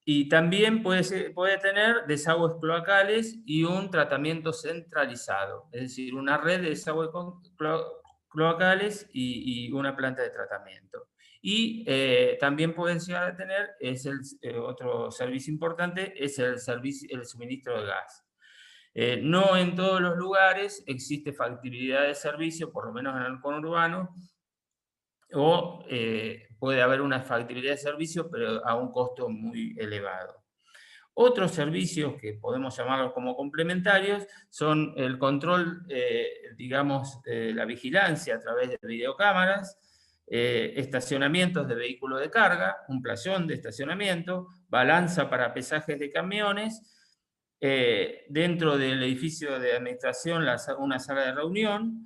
Y también puede tener desagües cloacales y un tratamiento centralizado, es decir, una red de desagües cloacales y una planta de tratamiento. Y también pueden llegar a tener, otro servicio importante, es el suministro de gas. No en todos los lugares existe factibilidad de servicio, por lo menos en el conurbano, o puede haber una factibilidad de servicio, pero a un costo muy elevado. Otros servicios que podemos llamarlos como complementarios son el control, digamos, la vigilancia a través de videocámaras, estacionamientos de vehículos de carga, un playón de estacionamiento, balanza para pesajes de camiones, dentro del edificio de administración una sala de reunión,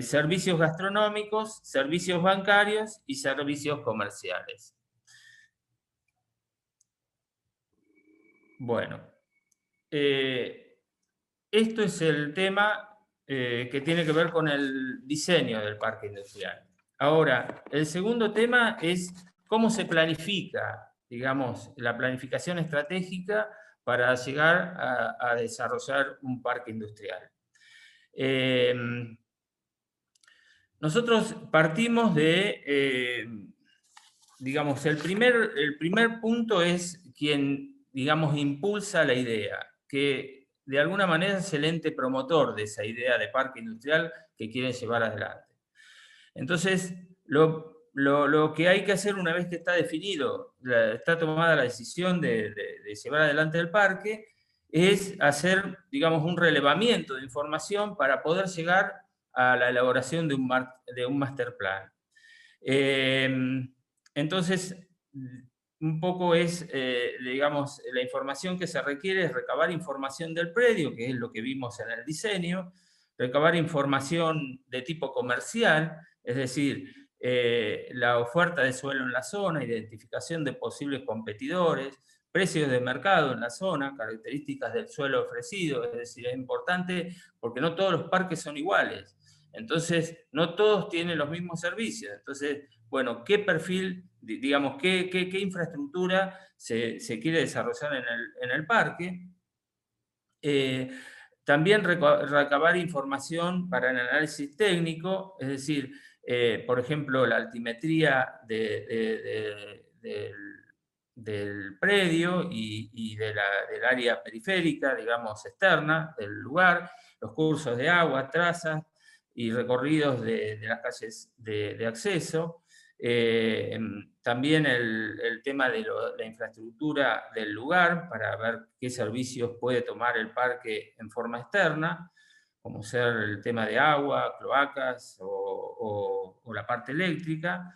servicios gastronómicos, servicios bancarios y servicios comerciales. Bueno, esto es el tema que tiene que ver con el diseño del parque industrial. Ahora, el segundo tema es cómo se planifica, digamos, la planificación estratégica para llegar a desarrollar un parque industrial. Nosotros partimos de, digamos, el primer punto es quien, digamos, impulsa la idea, que de alguna manera es el ente promotor de esa idea de parque industrial que quieren llevar adelante. Entonces, lo que hay que hacer una vez que está definido, está tomada la decisión de llevar adelante el parque, es hacer, digamos, un relevamiento de información para poder llegar a la elaboración de un master plan. Entonces, un poco es, digamos, la información que se requiere es recabar información del predio, que es lo que vimos en el diseño, recabar información de tipo comercial, es decir, la oferta de suelo en la zona, identificación de posibles competidores, precios de mercado en la zona, características del suelo ofrecido, es decir, es importante porque no todos los parques son iguales. Entonces, no todos tienen los mismos servicios. Entonces, bueno, ¿qué perfil, digamos, qué infraestructura se quiere desarrollar en el parque? También recabar información para el análisis técnico, es decir, por ejemplo, la altimetría del predio y del área periférica, digamos, externa del lugar, los cursos de agua, trazas y recorridos de las calles de acceso. También el tema de la infraestructura del lugar, para ver qué servicios puede tomar el parque en forma externa, como ser el tema de agua, cloacas o la parte eléctrica.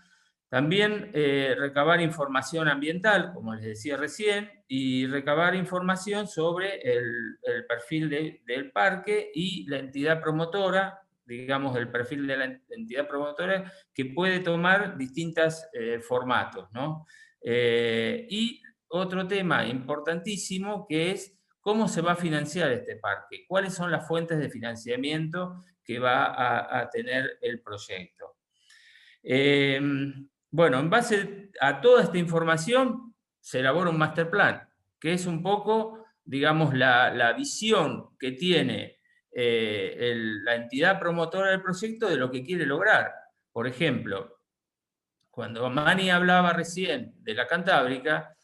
También recabar información ambiental, como les decía recién, y recabar información sobre el perfil del parque y la entidad promotora, digamos, el perfil de la entidad promotora, que puede tomar distintos formatos, ¿no? Y otro tema importantísimo, que es cómo se va a financiar este parque, cuáles son las fuentes de financiamiento que va a tener el proyecto. Bueno, en base a toda esta información se elabora un master plan, que es un poco, digamos, la visión que tiene la entidad promotora del proyecto de lo que quiere lograr. Por ejemplo, cuando Mani hablaba recién de la Cantábrica,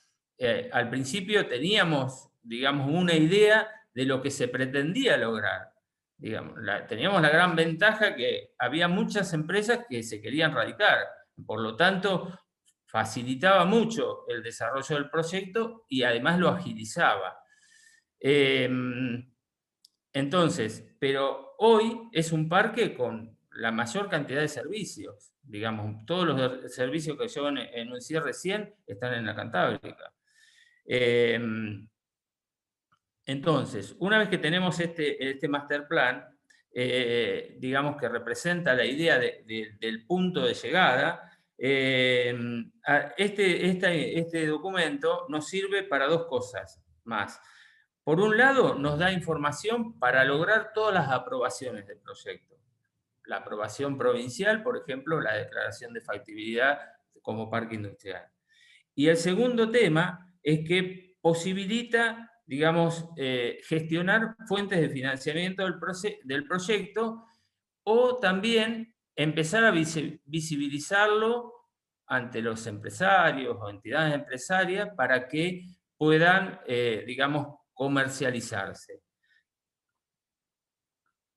al principio teníamos, digamos, una idea de lo que se pretendía lograr. Digamos, teníamos la gran ventaja que había muchas empresas que se querían radicar. Por lo tanto, facilitaba mucho el desarrollo del proyecto y además lo agilizaba. Entonces, pero hoy es un parque con la mayor cantidad de servicios, digamos, todos los servicios que yo enuncié recién están en la Cantábrica. Entonces, una vez que tenemos este master plan, digamos que representa la idea del punto de llegada, este documento nos sirve para dos cosas más. Por un lado, nos da información para lograr todas las aprobaciones del proyecto. La aprobación provincial, por ejemplo, la declaración de factibilidad como parque industrial. Y el segundo tema es que posibilita, digamos, gestionar fuentes de financiamiento del proyecto o también empezar a visibilizarlo ante los empresarios o entidades empresarias para que puedan, digamos, comercializarse.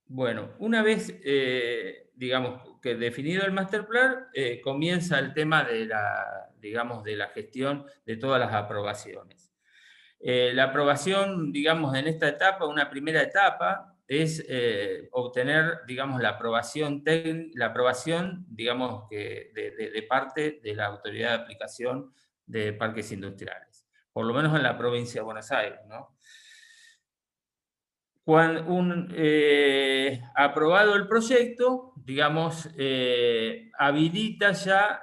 Bueno, una vez, digamos, que definido el master plan, comienza el tema de digamos, de la gestión de todas las aprobaciones. La aprobación, digamos, en esta etapa, una primera etapa, es obtener, digamos, la aprobación, digamos, de parte de la autoridad de aplicación de parques industriales, por lo menos en la provincia de Buenos Aires, ¿no? Cuando aprobado el proyecto, digamos, habilita ya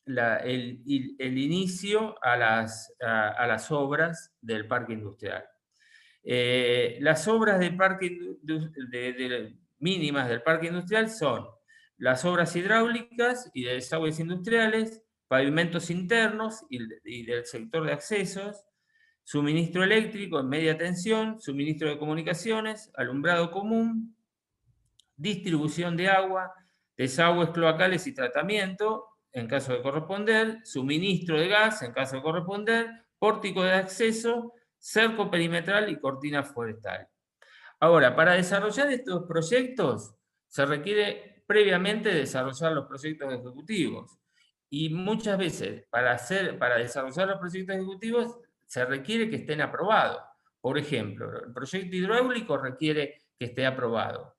el inicio a las obras del parque industrial. Las obras del parque mínimas del parque industrial son las obras hidráulicas y de desagües industriales, pavimentos internos y del sector de accesos, suministro eléctrico en media tensión, suministro de comunicaciones, alumbrado común, distribución de agua, desagües cloacales y tratamiento, en caso de corresponder, suministro de gas, en caso de corresponder, pórtico de acceso, cerco perimetral y cortina forestal. Ahora, para desarrollar estos proyectos, se requiere previamente desarrollar los proyectos ejecutivos. Y muchas veces, para desarrollar los proyectos ejecutivos, se requiere que estén aprobados. Por ejemplo, el proyecto hidráulico requiere que esté aprobado.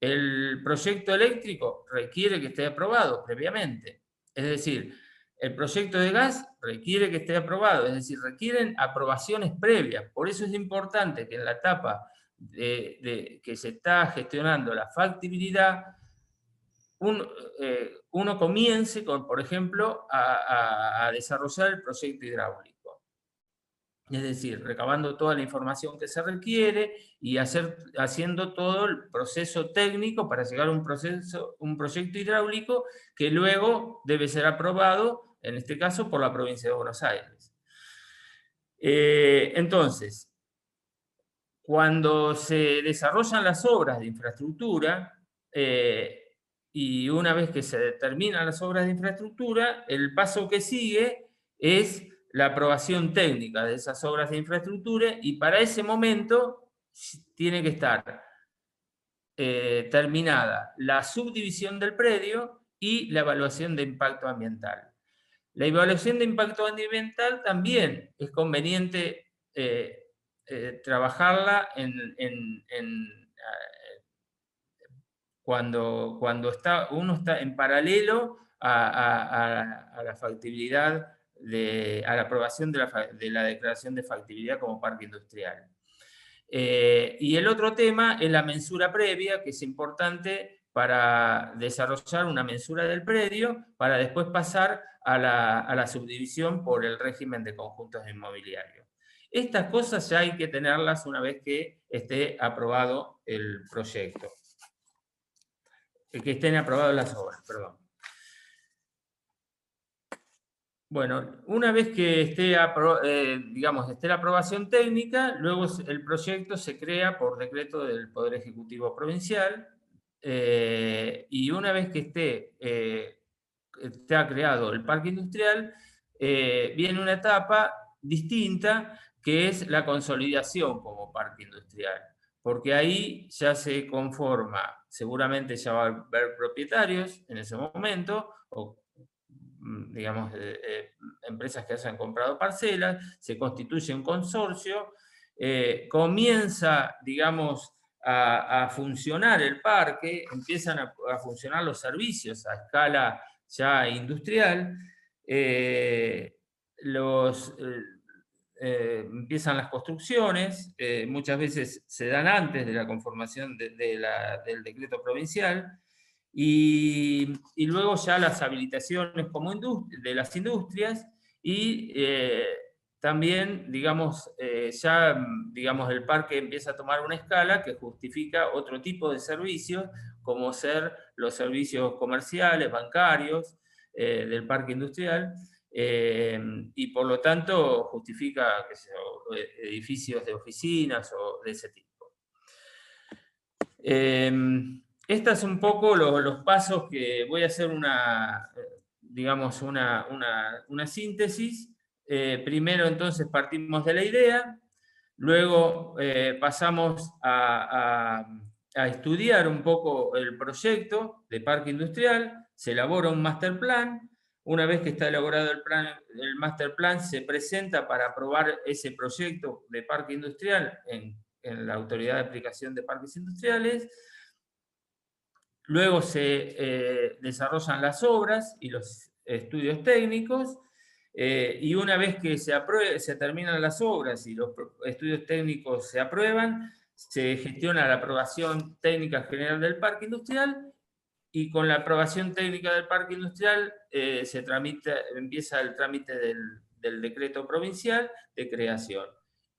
El proyecto eléctrico requiere que esté aprobado previamente. Es decir, el proyecto de gas requiere que esté aprobado. Es decir, requieren aprobaciones previas. Por eso es importante que en la etapa que se está gestionando la factibilidad, uno comience, por ejemplo, a desarrollar el proyecto hidráulico. Es decir, recabando toda la información que se requiere y haciendo todo el proceso técnico para llegar a un proyecto hidráulico que luego debe ser aprobado, en este caso, por la provincia de Buenos Aires. Entonces, cuando se desarrollan las obras de infraestructura, y una vez que se determinan las obras de infraestructura, el paso que sigue es la aprobación técnica de esas obras de infraestructura y para ese momento tiene que estar terminada la subdivisión del predio y la evaluación de impacto ambiental. La evaluación de impacto ambiental también es conveniente trabajarla cuando uno está en paralelo a la factibilidad, a la aprobación de la declaración de factibilidad como parque industrial. Y el otro tema es la mensura previa, que es importante para desarrollar una mensura del predio, para después pasar a la subdivisión por el régimen de conjuntos inmobiliarios. Estas cosas ya hay que tenerlas una vez que esté aprobado el proyecto. Que estén aprobadas las obras, perdón. Bueno, una vez que esté la aprobación técnica, luego el proyecto se crea por decreto del Poder Ejecutivo Provincial, y una vez que esté creado el parque industrial, viene una etapa distinta que es la consolidación como parque industrial, porque ahí ya se conforma, seguramente ya va a haber propietarios en ese momento, o digamos, empresas que hayan comprado parcelas, se constituye un consorcio, comienza, digamos, a funcionar el parque, empiezan a funcionar los servicios a escala ya industrial, empiezan las construcciones, muchas veces se dan antes de la conformación del decreto provincial, y luego ya las habilitaciones como de las industrias, y también, digamos, ya digamos, el parque empieza a tomar una escala que justifica otro tipo de servicios, como ser los servicios comerciales, bancarios, del parque industrial, y por lo tanto justifica, qué sé yo, edificios de oficinas o de ese tipo. Estos son un poco los pasos que voy a hacer digamos, una síntesis. Primero, entonces, partimos de la idea, luego pasamos a estudiar un poco el proyecto de parque industrial, se elabora un master plan. Una vez que está elaborado el master plan, se presenta para aprobar ese proyecto de parque industrial en la Autoridad de Aplicación de Parques Industriales. Luego se desarrollan las obras y los estudios técnicos, y una vez que se terminan las obras y los estudios técnicos se aprueban, se gestiona la aprobación técnica general del parque industrial, y con la aprobación técnica del parque industrial empieza el trámite del decreto provincial de creación.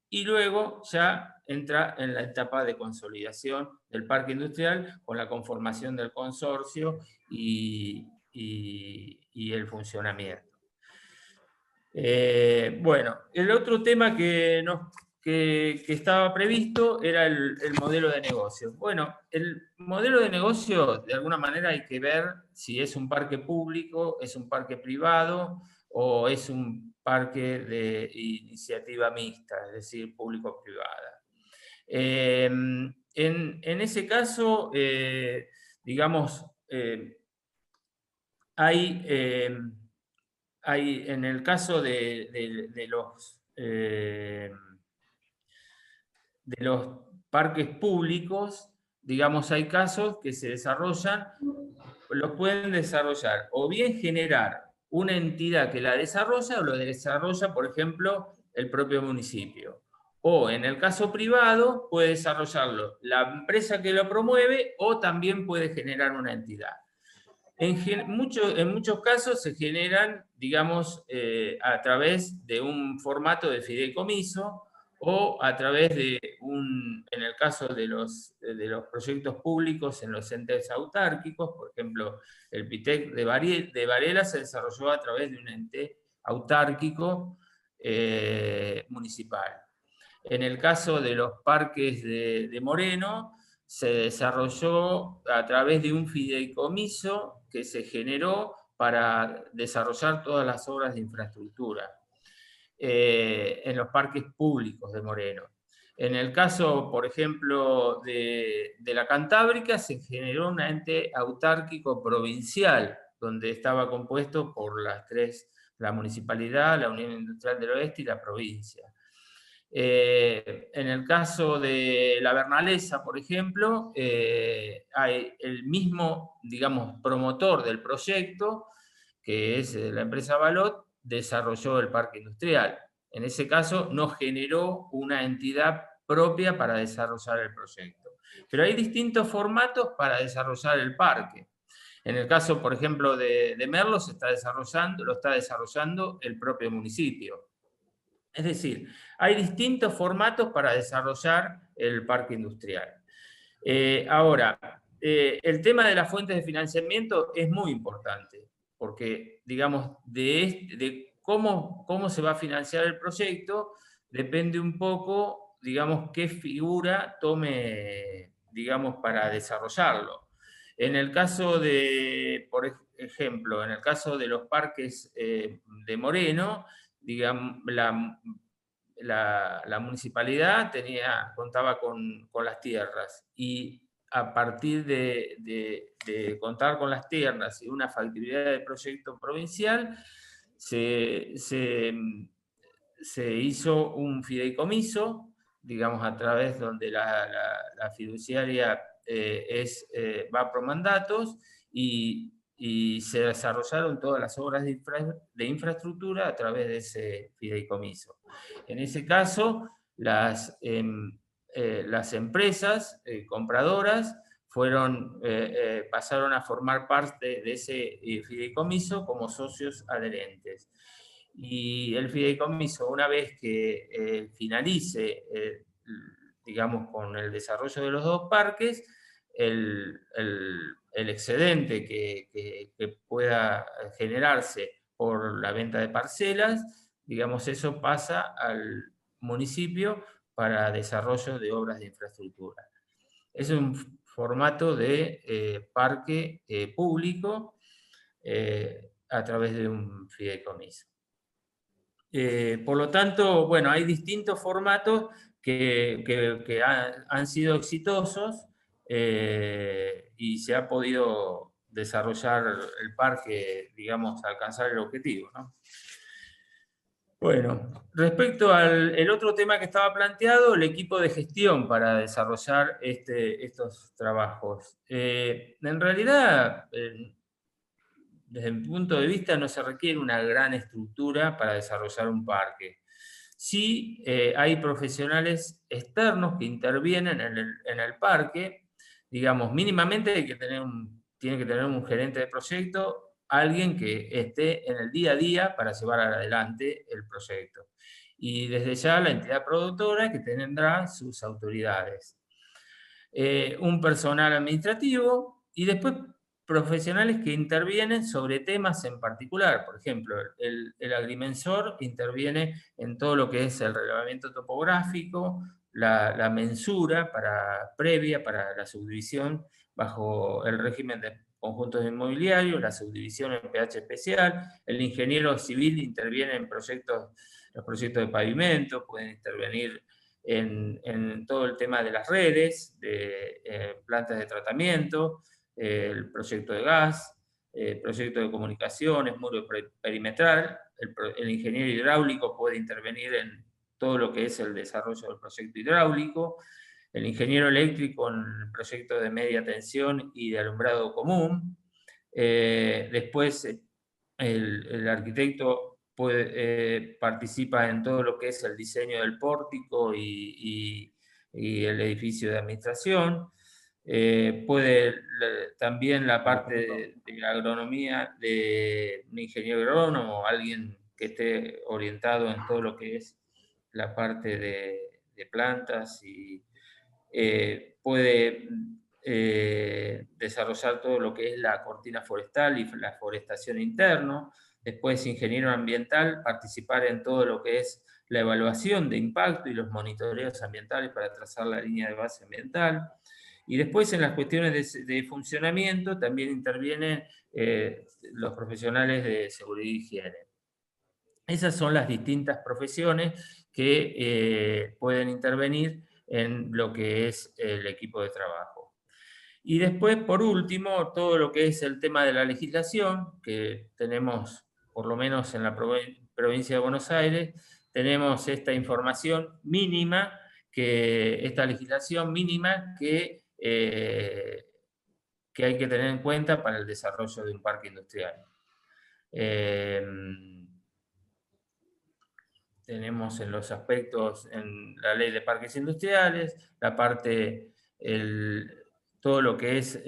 Y luego ya entra en la etapa de consolidación del parque industrial con la conformación del consorcio y el funcionamiento. Bueno, el otro tema que estaba previsto era el modelo de negocio. Bueno, el modelo de negocio, de alguna manera hay que ver si es un parque público, es un parque privado o es un parque de iniciativa mixta, es decir, público-privada. En ese caso, digamos, hay en el caso de los parques públicos, digamos, hay casos que se desarrollan, los pueden desarrollar o bien generar una entidad que la desarrolla o lo desarrolla, por ejemplo, el propio municipio. O en el caso privado puede desarrollarlo la empresa que lo promueve o también puede generar una entidad. En muchos casos se generan, digamos, a través de un formato de fideicomiso o a través de en el caso de los proyectos públicos en los entes autárquicos, por ejemplo, el PITEC de Varela se desarrolló a través de un ente autárquico municipal. En el caso de los parques de Moreno, se desarrolló a través de un fideicomiso que se generó para desarrollar todas las obras de infraestructura en los parques públicos de Moreno. En el caso, por ejemplo, de la Cantábrica, se generó un ente autárquico provincial, donde estaba compuesto por las tres, la municipalidad, la Unión Industrial del Oeste y la provincia. En el caso de la Bernalesa, por ejemplo, hay el mismo, digamos, promotor del proyecto, que es la empresa Balot, desarrolló el parque industrial. En ese caso no generó una entidad propia para desarrollar el proyecto. Pero hay distintos formatos para desarrollar el parque. En el caso, por ejemplo, de Merlo, lo está desarrollando el propio municipio. Es decir, hay distintos formatos para desarrollar el parque industrial. Ahora, el tema de las fuentes de financiamiento es muy importante, porque, digamos, de cómo se va a financiar el proyecto, depende un poco, digamos, qué figura tome, digamos, para desarrollarlo. En el caso por ejemplo, en el caso de los parques de Moreno, digamos, la municipalidad contaba con las tierras y a partir de contar con las tierras y una factibilidad de proyecto provincial, se hizo un fideicomiso, digamos, a través donde la fiduciaria va por mandatos, y se desarrollaron todas las obras de infraestructura a través de ese fideicomiso. En ese caso, las empresas compradoras pasaron a formar parte de ese fideicomiso como socios adherentes. Y el fideicomiso, una vez que finalice, digamos, con el desarrollo de los 2 parques, el excedente que pueda generarse por la venta de parcelas, digamos, eso pasa al municipio para desarrollo de obras de infraestructura. Es un formato de parque público a través de un fideicomiso. Por lo tanto, bueno, hay distintos formatos que han sido exitosos, y se ha podido desarrollar el parque, digamos, alcanzar el objetivo, ¿no? Bueno, respecto al otro tema que estaba planteado, el equipo de gestión para desarrollar estos trabajos. En realidad, desde mi punto de vista, no se requiere una gran estructura para desarrollar un parque. Sí, hay profesionales externos que intervienen en el parque. Digamos, mínimamente tiene que tener un gerente de proyecto, alguien que esté en el día a día para llevar adelante el proyecto. Y desde ya la entidad productora, que tendrá sus autoridades. Un personal administrativo, y después profesionales que intervienen sobre temas en particular. Por ejemplo, el agrimensor interviene en todo lo que es el relevamiento topográfico, la mensura previa para la subdivisión bajo el régimen de conjuntos inmobiliarios, la subdivisión en pH especial. El ingeniero civil interviene en los proyectos de pavimento, pueden intervenir en todo el tema de las redes, de plantas de tratamiento, el proyecto de gas, proyecto de comunicaciones, muro perimetral. El ingeniero hidráulico puede intervenir en todo lo que es el desarrollo del proyecto hidráulico. El ingeniero eléctrico en el proyecto de media tensión y de alumbrado común. Después, el arquitecto participa en todo lo que es el diseño del pórtico y el edificio de administración. También la parte de la agronomía, de un ingeniero agrónomo, alguien que esté orientado en todo lo que es la parte de plantas, y puede desarrollar todo lo que es la cortina forestal y la forestación interna. Después, ingeniero ambiental, participar en todo lo que es la evaluación de impacto y los monitoreos ambientales para trazar la línea de base ambiental. Y después, en las cuestiones de funcionamiento, también intervienen los profesionales de seguridad y higiene. Esas son las distintas profesiones que pueden intervenir en lo que es el equipo de trabajo. Y después, por último, todo lo que es el tema de la legislación, que tenemos, por lo menos en la provincia de Buenos Aires, tenemos esta información mínima, esta legislación mínima que hay que tener en cuenta para el desarrollo de un parque industrial. Tenemos en los aspectos, en la ley de parques industriales, la parte, todo lo que es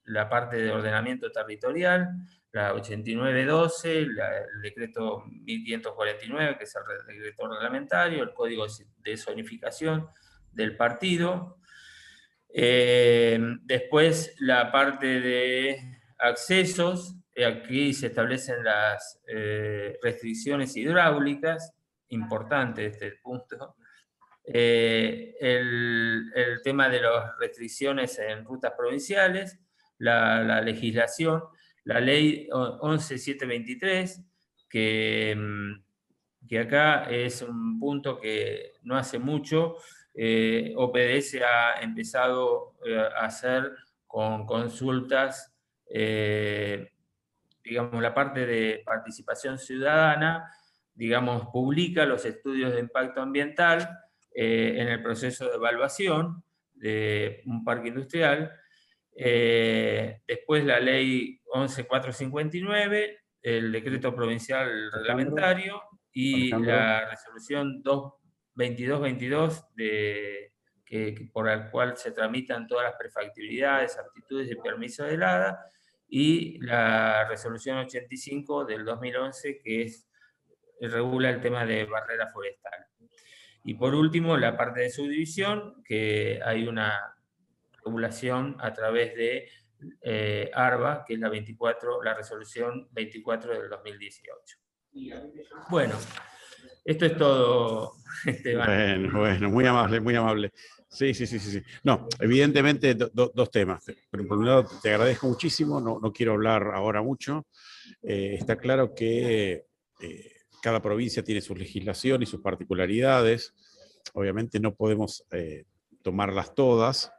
la parte de ordenamiento territorial, la 8912, el decreto 1549, que es el decreto reglamentario, el código de zonificación del partido. Después la parte de accesos. Aquí se establecen las restricciones hidráulicas, importante este punto. El tema de las restricciones en rutas provinciales, la legislación, la ley 11723, que acá es un punto que no hace mucho OPDS ha empezado a hacer con consultas, digamos, la parte de participación ciudadana, digamos, publica los estudios de impacto ambiental en el proceso de evaluación de un parque industrial. Después la ley 11.459, el decreto provincial reglamentario y la resolución 2222 por la cual se tramitan todas las prefactibilidades, aptitudes y permiso del ADA, y la resolución 85 del 2011 que regula el tema de barrera forestal. Y por último, la parte de subdivisión, que hay una regulación a través de ARBA, que es la resolución 24 del 2018. Bueno, esto es todo, Esteban. Bueno, muy amable, muy amable. Sí. No, evidentemente dos temas. Pero por un lado te agradezco muchísimo, no quiero hablar ahora mucho. Está claro que cada provincia tiene su legislación y sus particularidades. Obviamente no podemos tomarlas todas,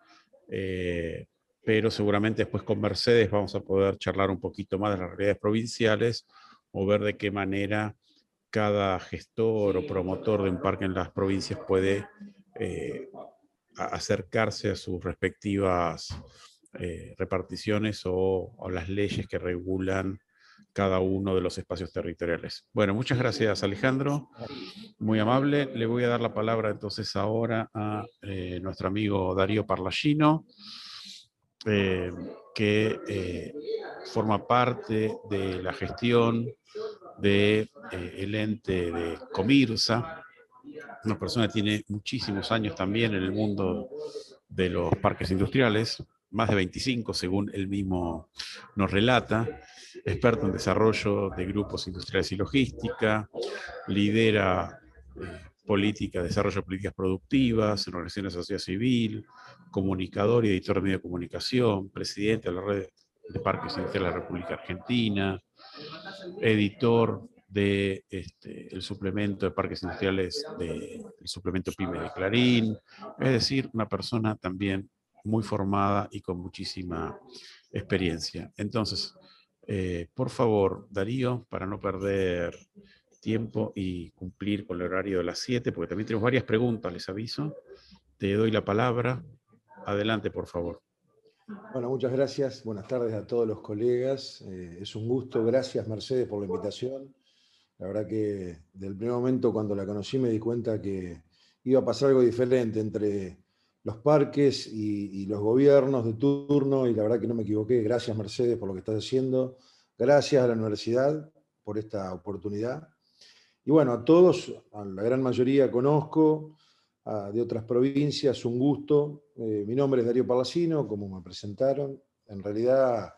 pero seguramente después con Mercedes vamos a poder charlar un poquito más de las realidades provinciales o ver de qué manera cada gestor o promotor de un parque en las provincias puede acercarse a sus respectivas reparticiones o las leyes que regulan cada uno de los espacios territoriales. Bueno, muchas gracias, Alejandro, muy amable. Le voy a dar la palabra entonces ahora a nuestro amigo Darío Parlagino, que forma parte de la gestión del ente de Comirsa, una persona que tiene muchísimos años también en el mundo de los parques industriales, más de 25 según él mismo nos relata, experto en desarrollo de grupos industriales y logística, lidera desarrollo de políticas productivas en organizaciones de la sociedad civil, comunicador y editor de medio de comunicación, presidente de la red de parques industriales de la República Argentina, editor de el suplemento de parques industriales del suplemento PYME de Clarín, es decir, una persona también muy formada y con muchísima experiencia. Entonces, por favor, Darío, para no perder tiempo y cumplir con el horario de las 7, porque también tenemos varias preguntas, les aviso, te doy la palabra. Adelante, por favor. Bueno, muchas gracias. Buenas tardes a todos los colegas. Es un gusto. Gracias, Mercedes, por la invitación. La verdad que del primer momento cuando la conocí me di cuenta que iba a pasar algo diferente entre los parques y los gobiernos de turno, y la verdad que no me equivoqué. Gracias, Mercedes, por lo que estás haciendo. Gracias a la universidad por esta oportunidad. Y bueno, a todos, a la gran mayoría conozco, de otras provincias, un gusto. Mi nombre es Darío Parlagino, como me presentaron. En realidad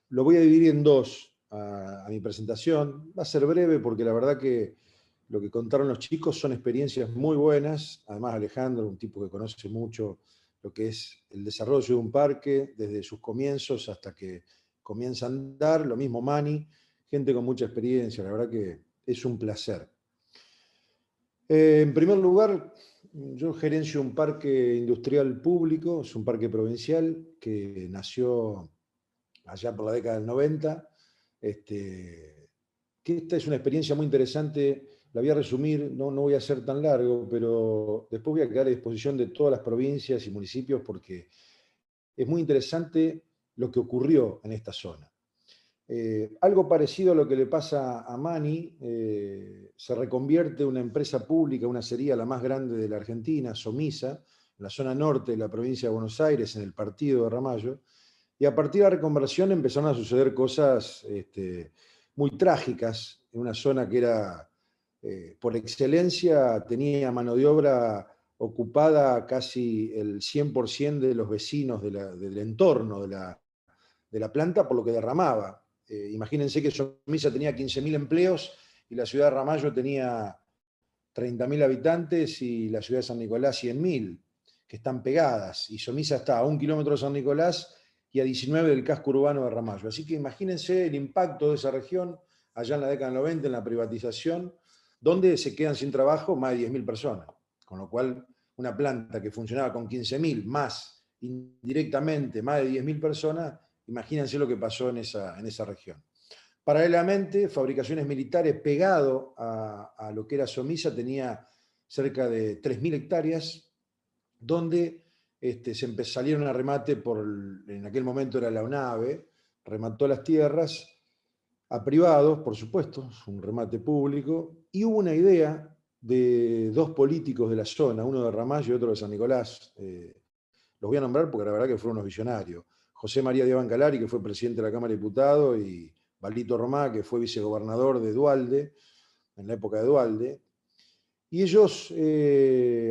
lo voy a dividir en dos a mi presentación. Va a ser breve porque la verdad que lo que contaron los chicos son experiencias muy buenas. Además, Alejandro, un tipo que conoce mucho lo que es el desarrollo de un parque, desde sus comienzos hasta que comienza a andar. Lo mismo Mani, gente con mucha experiencia. La verdad que es un placer. En primer lugar, yo gerencio un parque industrial público, es un parque provincial que nació allá por la década del 90. Que esta es una experiencia muy interesante, la voy a resumir, no voy a ser tan largo, pero después voy a quedar a disposición de todas las provincias y municipios porque es muy interesante lo que ocurrió en esta zona. Algo parecido a lo que le pasa a Mani, se reconvierte una empresa pública, una sería la más grande de la Argentina, Somisa, en la zona norte de la provincia de Buenos Aires, en el partido de Ramallo, y a partir de la reconversión empezaron a suceder cosas muy trágicas, en una zona que era, por excelencia, tenía mano de obra ocupada casi el 100% de los vecinos del entorno de la planta por lo que derramaba. Imagínense que Somisa tenía 15.000 empleos y la ciudad de Ramallo tenía 30.000 habitantes y la ciudad de San Nicolás 100.000, que están pegadas. Y Somisa está a 1 kilómetro de San Nicolás y a 19 del casco urbano de Ramallo. Así que imagínense el impacto de esa región allá en la década del 90, en la privatización, donde se quedan sin trabajo más de 10.000 personas. Con lo cual, una planta que funcionaba con 15.000, más indirectamente más de 10.000 personas, imagínense lo que pasó en esa región. Paralelamente, fabricaciones militares pegado a lo que era Somisa tenía cerca de 3.000 hectáreas, donde salieron a remate en aquel momento era la UNAVE, remató las tierras a privados, por supuesto, es un remate público, y hubo una idea de dos políticos de la zona, uno de Ramallo y otro de San Nicolás, los voy a nombrar porque la verdad que fueron unos visionarios, José María de Abancalari, que fue presidente de la Cámara de Diputados, y Balito Romá, que fue vicegobernador de Duhalde, en la época de Duhalde, y ellos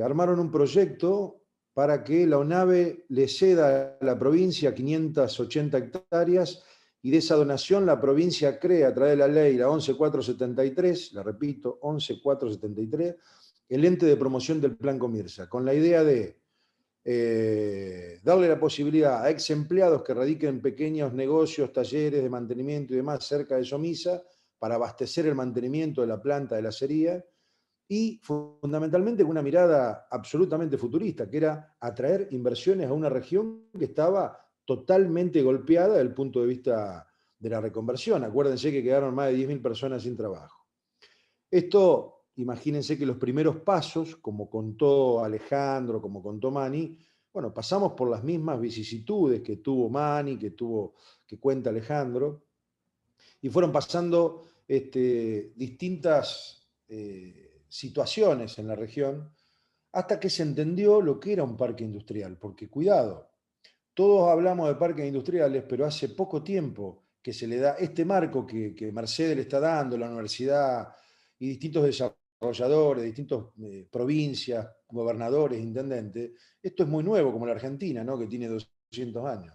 armaron un proyecto para que la UNAVE le ceda a la provincia 580 hectáreas, y de esa donación la provincia crea, a través de la ley, la 11473, la repito, 11473, el ente de promoción del Plan Comirsa, con la idea de darle la posibilidad a ex empleados que radiquen en pequeños negocios, talleres de mantenimiento y demás cerca de Somisa, para abastecer el mantenimiento de la planta de la acería, y fundamentalmente con una mirada absolutamente futurista, que era atraer inversiones a una región que estaba totalmente golpeada desde el punto de vista de la reconversión. Acuérdense que quedaron más de 10.000 personas sin trabajo. Esto, imagínense que los primeros pasos, como contó Alejandro, como contó Mani, bueno, pasamos por las mismas vicisitudes que tuvo Mani, que cuenta Alejandro, y fueron pasando distintas situaciones en la región, hasta que se entendió lo que era un parque industrial, porque cuidado, todos hablamos de parques industriales, pero hace poco tiempo que se le da este marco que Mercedes le está dando, la universidad y distintos desarrolladores, distintas provincias, gobernadores, intendentes. Esto es muy nuevo, como la Argentina, ¿no? Que tiene 200 años.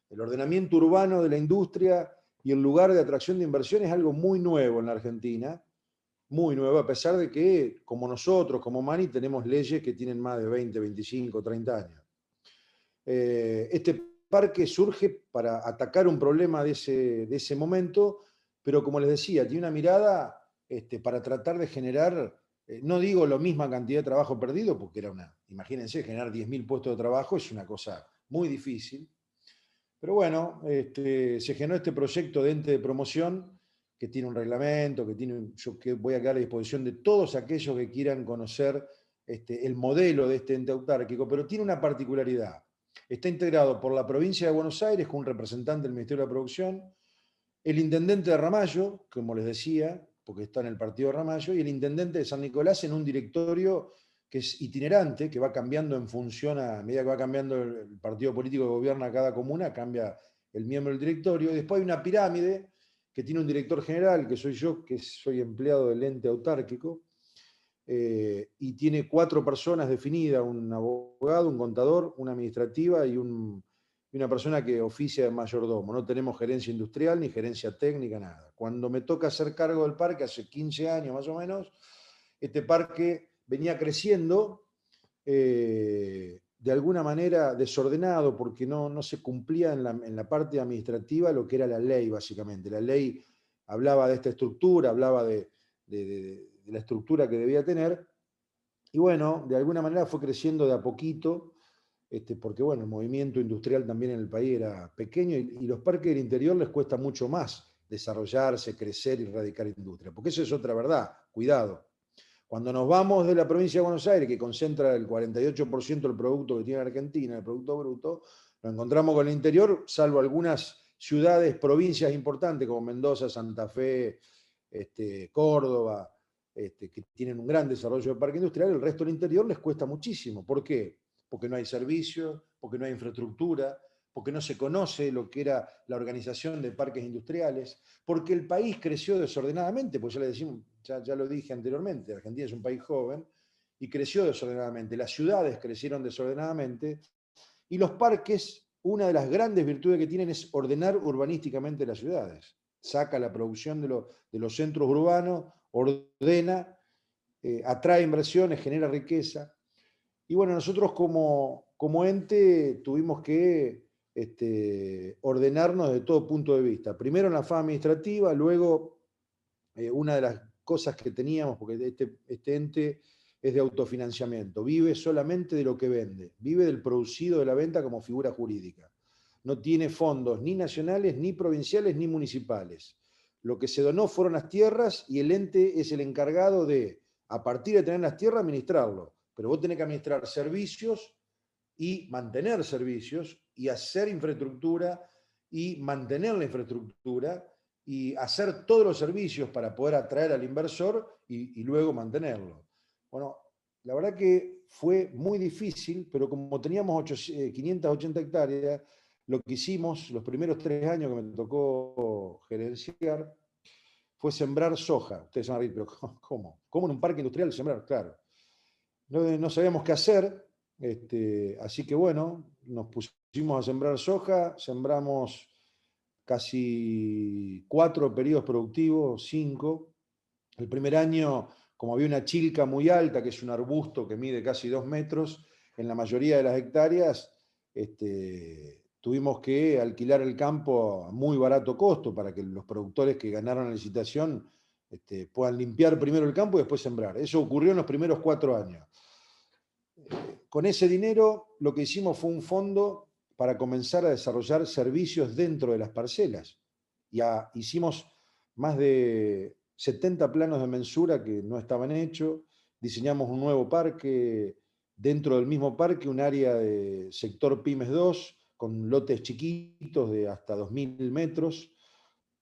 El ordenamiento urbano de la industria y el lugar de atracción de inversión es algo muy nuevo en la Argentina, muy nuevo, a pesar de que, como nosotros, como Mani, tenemos leyes que tienen más de 20, 25, 30 años. Este parque surge para atacar un problema de ese momento, pero como les decía, tiene una mirada para tratar de generar, no digo la misma cantidad de trabajo perdido, porque imagínense, generar 10.000 puestos de trabajo es una cosa muy difícil, pero bueno, se generó este proyecto de ente de promoción que tiene un reglamento, yo voy a quedar a disposición de todos aquellos que quieran conocer el modelo de este ente autárquico, pero tiene una particularidad. Está integrado por la provincia de Buenos Aires, con un representante del Ministerio de la Producción, el intendente de Ramallo, como les decía, porque está en el partido de Ramallo, y el intendente de San Nicolás en un directorio que es itinerante, que va cambiando en función a medida que va cambiando el partido político que gobierna cada comuna, cambia el miembro del directorio. Y después hay una pirámide que tiene un director general, que soy yo, que soy empleado del ente autárquico, y tiene 4 personas definidas, un abogado, un contador, una administrativa y una persona que oficia de mayordomo. No tenemos gerencia industrial ni gerencia técnica, nada. Cuando me toca hacer cargo del parque, hace 15 años más o menos, este parque venía creciendo de alguna manera desordenado, porque no se cumplía en la parte administrativa lo que era la ley, básicamente. La ley hablaba de esta estructura, hablaba de la estructura que debía tener, y bueno, de alguna manera fue creciendo de a poquito, porque bueno, el movimiento industrial también en el país era pequeño, y los parques del interior les cuesta mucho más desarrollarse, crecer y radicar industria, porque eso es otra verdad, cuidado. Cuando nos vamos de la provincia de Buenos Aires, que concentra el 48% del producto que tiene Argentina, el Producto Bruto, nos encontramos con el interior, salvo algunas ciudades, provincias importantes como Mendoza, Santa Fe, Córdoba, que tienen un gran desarrollo de parque industrial, el resto del interior les cuesta muchísimo. ¿Por qué? Porque no hay servicios, porque no hay infraestructura, porque no se conoce lo que era la organización de parques industriales, porque el país creció desordenadamente, pues ya lo dije anteriormente, Argentina es un país joven, y creció desordenadamente. Las ciudades crecieron desordenadamente, y los parques, una de las grandes virtudes que tienen es ordenar urbanísticamente las ciudades. Saca la producción de los centros urbanos, ordena, atrae inversiones, genera riqueza. Y bueno, nosotros como ente tuvimos que ordenarnos de todo punto de vista. Primero en la fase administrativa, luego una de las cosas que teníamos, porque este ente es de autofinanciamiento, vive solamente de lo que vende, vive del producido de la venta como figura jurídica. No tiene fondos ni nacionales, ni provinciales, ni municipales. Lo que se donó fueron las tierras y el ente es el encargado de, a partir de tener las tierras, administrarlo. Pero vos tenés que administrar servicios y mantener servicios y hacer infraestructura y mantener la infraestructura y hacer todos los servicios para poder atraer al inversor y luego mantenerlo. Bueno, la verdad que fue muy difícil, pero como teníamos 580 hectáreas, lo que hicimos los primeros 3 años que me tocó gerenciar fue sembrar soja. Ustedes van a reír, pero ¿cómo? ¿Cómo en un parque industrial sembrar? Claro. No sabíamos qué hacer, así que bueno, nos pusimos a sembrar soja, sembramos casi 4 periodos productivos, 5. El primer año, como había una chilca muy alta, que es un arbusto que mide casi 2 metros, en la mayoría de las hectáreas, tuvimos que alquilar el campo a muy barato costo para que los productores que ganaron la licitación puedan limpiar primero el campo y después sembrar. Eso ocurrió en los primeros 4 años. Con ese dinero lo que hicimos fue un fondo para comenzar a desarrollar servicios dentro de las parcelas. Hicimos más de 70 planos de mensura que no estaban hechos, diseñamos un nuevo parque, dentro del mismo parque un área de sector Pymes 2, con lotes chiquitos de hasta 2.000 metros,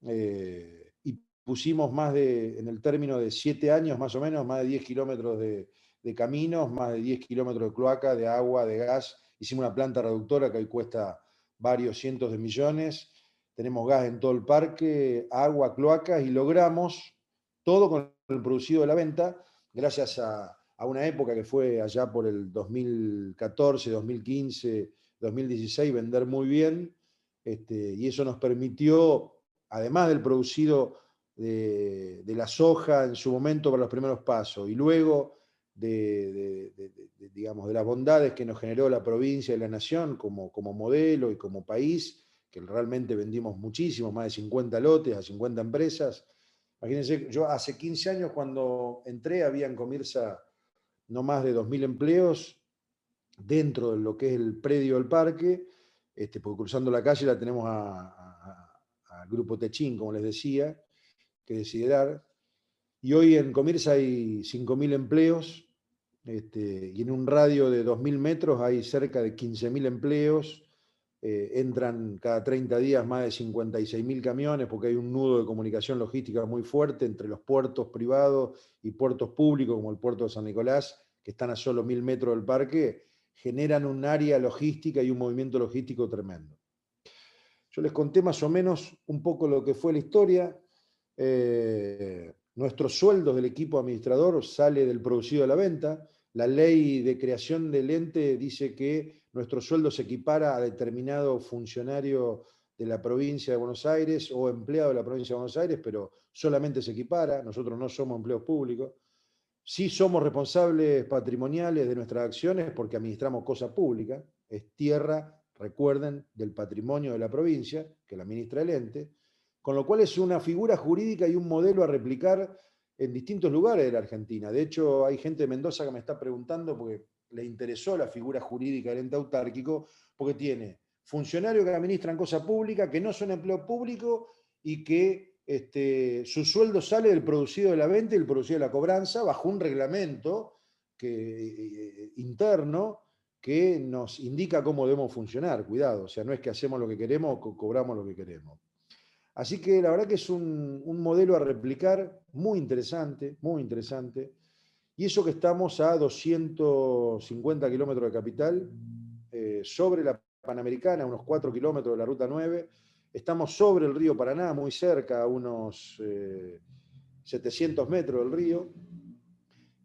y pusimos en el término de 7 años más o menos, más de 10 kilómetros de caminos, más de 10 kilómetros de cloaca, de agua, de gas. Hicimos una planta reductora que hoy cuesta varios cientos de millones. Tenemos gas en todo el parque, agua, cloacas, y logramos todo con el producido de la venta, gracias a una época que fue allá por el 2014, 2015, 2016, vender muy bien, y eso nos permitió, además del producido de la soja en su momento para los primeros pasos, y luego digamos, de las bondades que nos generó la provincia y la nación como modelo y como país, que realmente vendimos muchísimo, más de 50 lotes a 50 empresas. Imagínense, yo hace 15 años cuando entré había en Comirsa no más de 2.000 empleos dentro de lo que es el predio del parque, porque cruzando la calle la tenemos al Grupo Techín, como les decía, que Desiderar. Y hoy en Comirsa hay 5.000 empleos, y en un radio de 2.000 metros hay cerca de 15.000 empleos. Entran cada 30 días más de 56.000 camiones, porque hay un nudo de comunicación logística muy fuerte entre los puertos privados y puertos públicos, como el puerto de San Nicolás, que están a solo 1.000 metros del parque, generan un área logística y un movimiento logístico tremendo. Yo les conté más o menos un poco lo que fue la historia. Nuestros sueldos del equipo administrador sale del producido de la venta. La ley de creación del ente dice que nuestro sueldo se equipara a determinado funcionario de la provincia de Buenos Aires o empleado de la provincia de Buenos Aires, pero solamente se equipara. Nosotros no somos empleos públicos. Sí somos responsables patrimoniales de nuestras acciones porque administramos cosa pública. Es tierra, recuerden, del patrimonio de la provincia, que la administra el ente, con lo cual es una figura jurídica y un modelo a replicar en distintos lugares de la Argentina. De hecho, hay gente de Mendoza que me está preguntando porque le interesó la figura jurídica del ente autárquico, porque tiene funcionarios que administran cosa pública, que no son empleo público y que su sueldo sale del producido de la venta y del producido de la cobranza bajo un reglamento interno que nos indica cómo debemos funcionar. Cuidado, o sea, no es que hacemos lo que queremos o cobramos lo que queremos. Así que la verdad que es un modelo a replicar muy interesante, y eso que estamos a 250 kilómetros de capital, sobre la Panamericana, unos 4 kilómetros de la Ruta 9, estamos sobre el río Paraná, muy cerca, a unos 700 metros del río,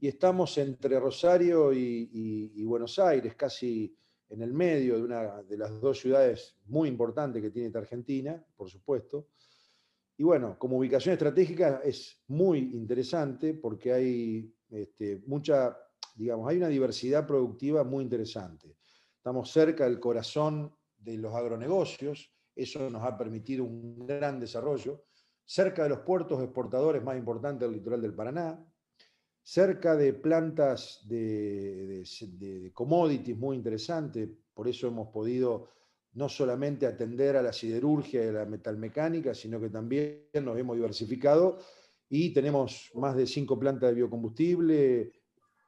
y estamos entre Rosario y Buenos Aires, casi en el medio de una de las dos ciudades muy importantes que tiene esta Argentina, por supuesto. Y bueno, como ubicación estratégica es muy interesante porque hay hay una diversidad productiva muy interesante. Estamos cerca del corazón de los agronegocios, eso nos ha permitido un gran desarrollo, cerca de los puertos exportadores más importantes del litoral del Paraná, cerca de plantas de commodities muy interesantes. Por eso hemos podido no solamente atender a la siderurgia y a la metalmecánica, sino que también nos hemos diversificado y tenemos más de 5 plantas de biocombustible,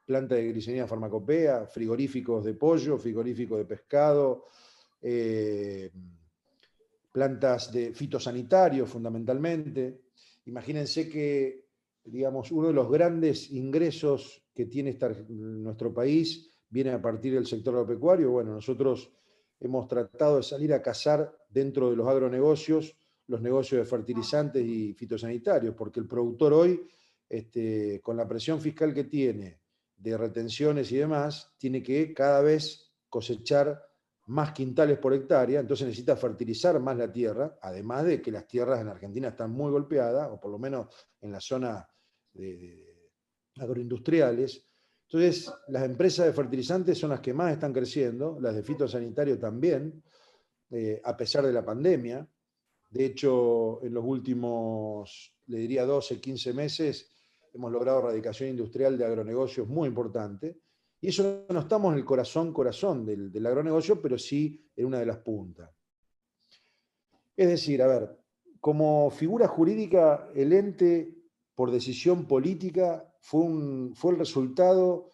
planta de glicerina farmacopea, frigoríficos de pollo, frigoríficos de pescado, plantas de fitosanitarios fundamentalmente. Imagínense que, digamos, uno de los grandes ingresos que tiene nuestro país viene a partir del sector agropecuario. Bueno, nosotros hemos tratado de salir a cazar dentro de los agronegocios los negocios de fertilizantes y fitosanitarios, porque el productor hoy, con la presión fiscal que tiene, de retenciones y demás, tiene que cada vez cosechar más quintales por hectárea, entonces necesita fertilizar más la tierra, además de que las tierras en Argentina están muy golpeadas, o por lo menos en la zona de agroindustriales. Entonces, las empresas de fertilizantes son las que más están creciendo, las de fitosanitario también, a pesar de la pandemia. De hecho, en los últimos, le diría 12, 15 meses, hemos logrado erradicación industrial de agronegocios muy importante. Y eso no estamos en el corazón del agronegocio, pero sí en una de las puntas. Es decir, a ver, como figura jurídica, el ente, por decisión política, fue el resultado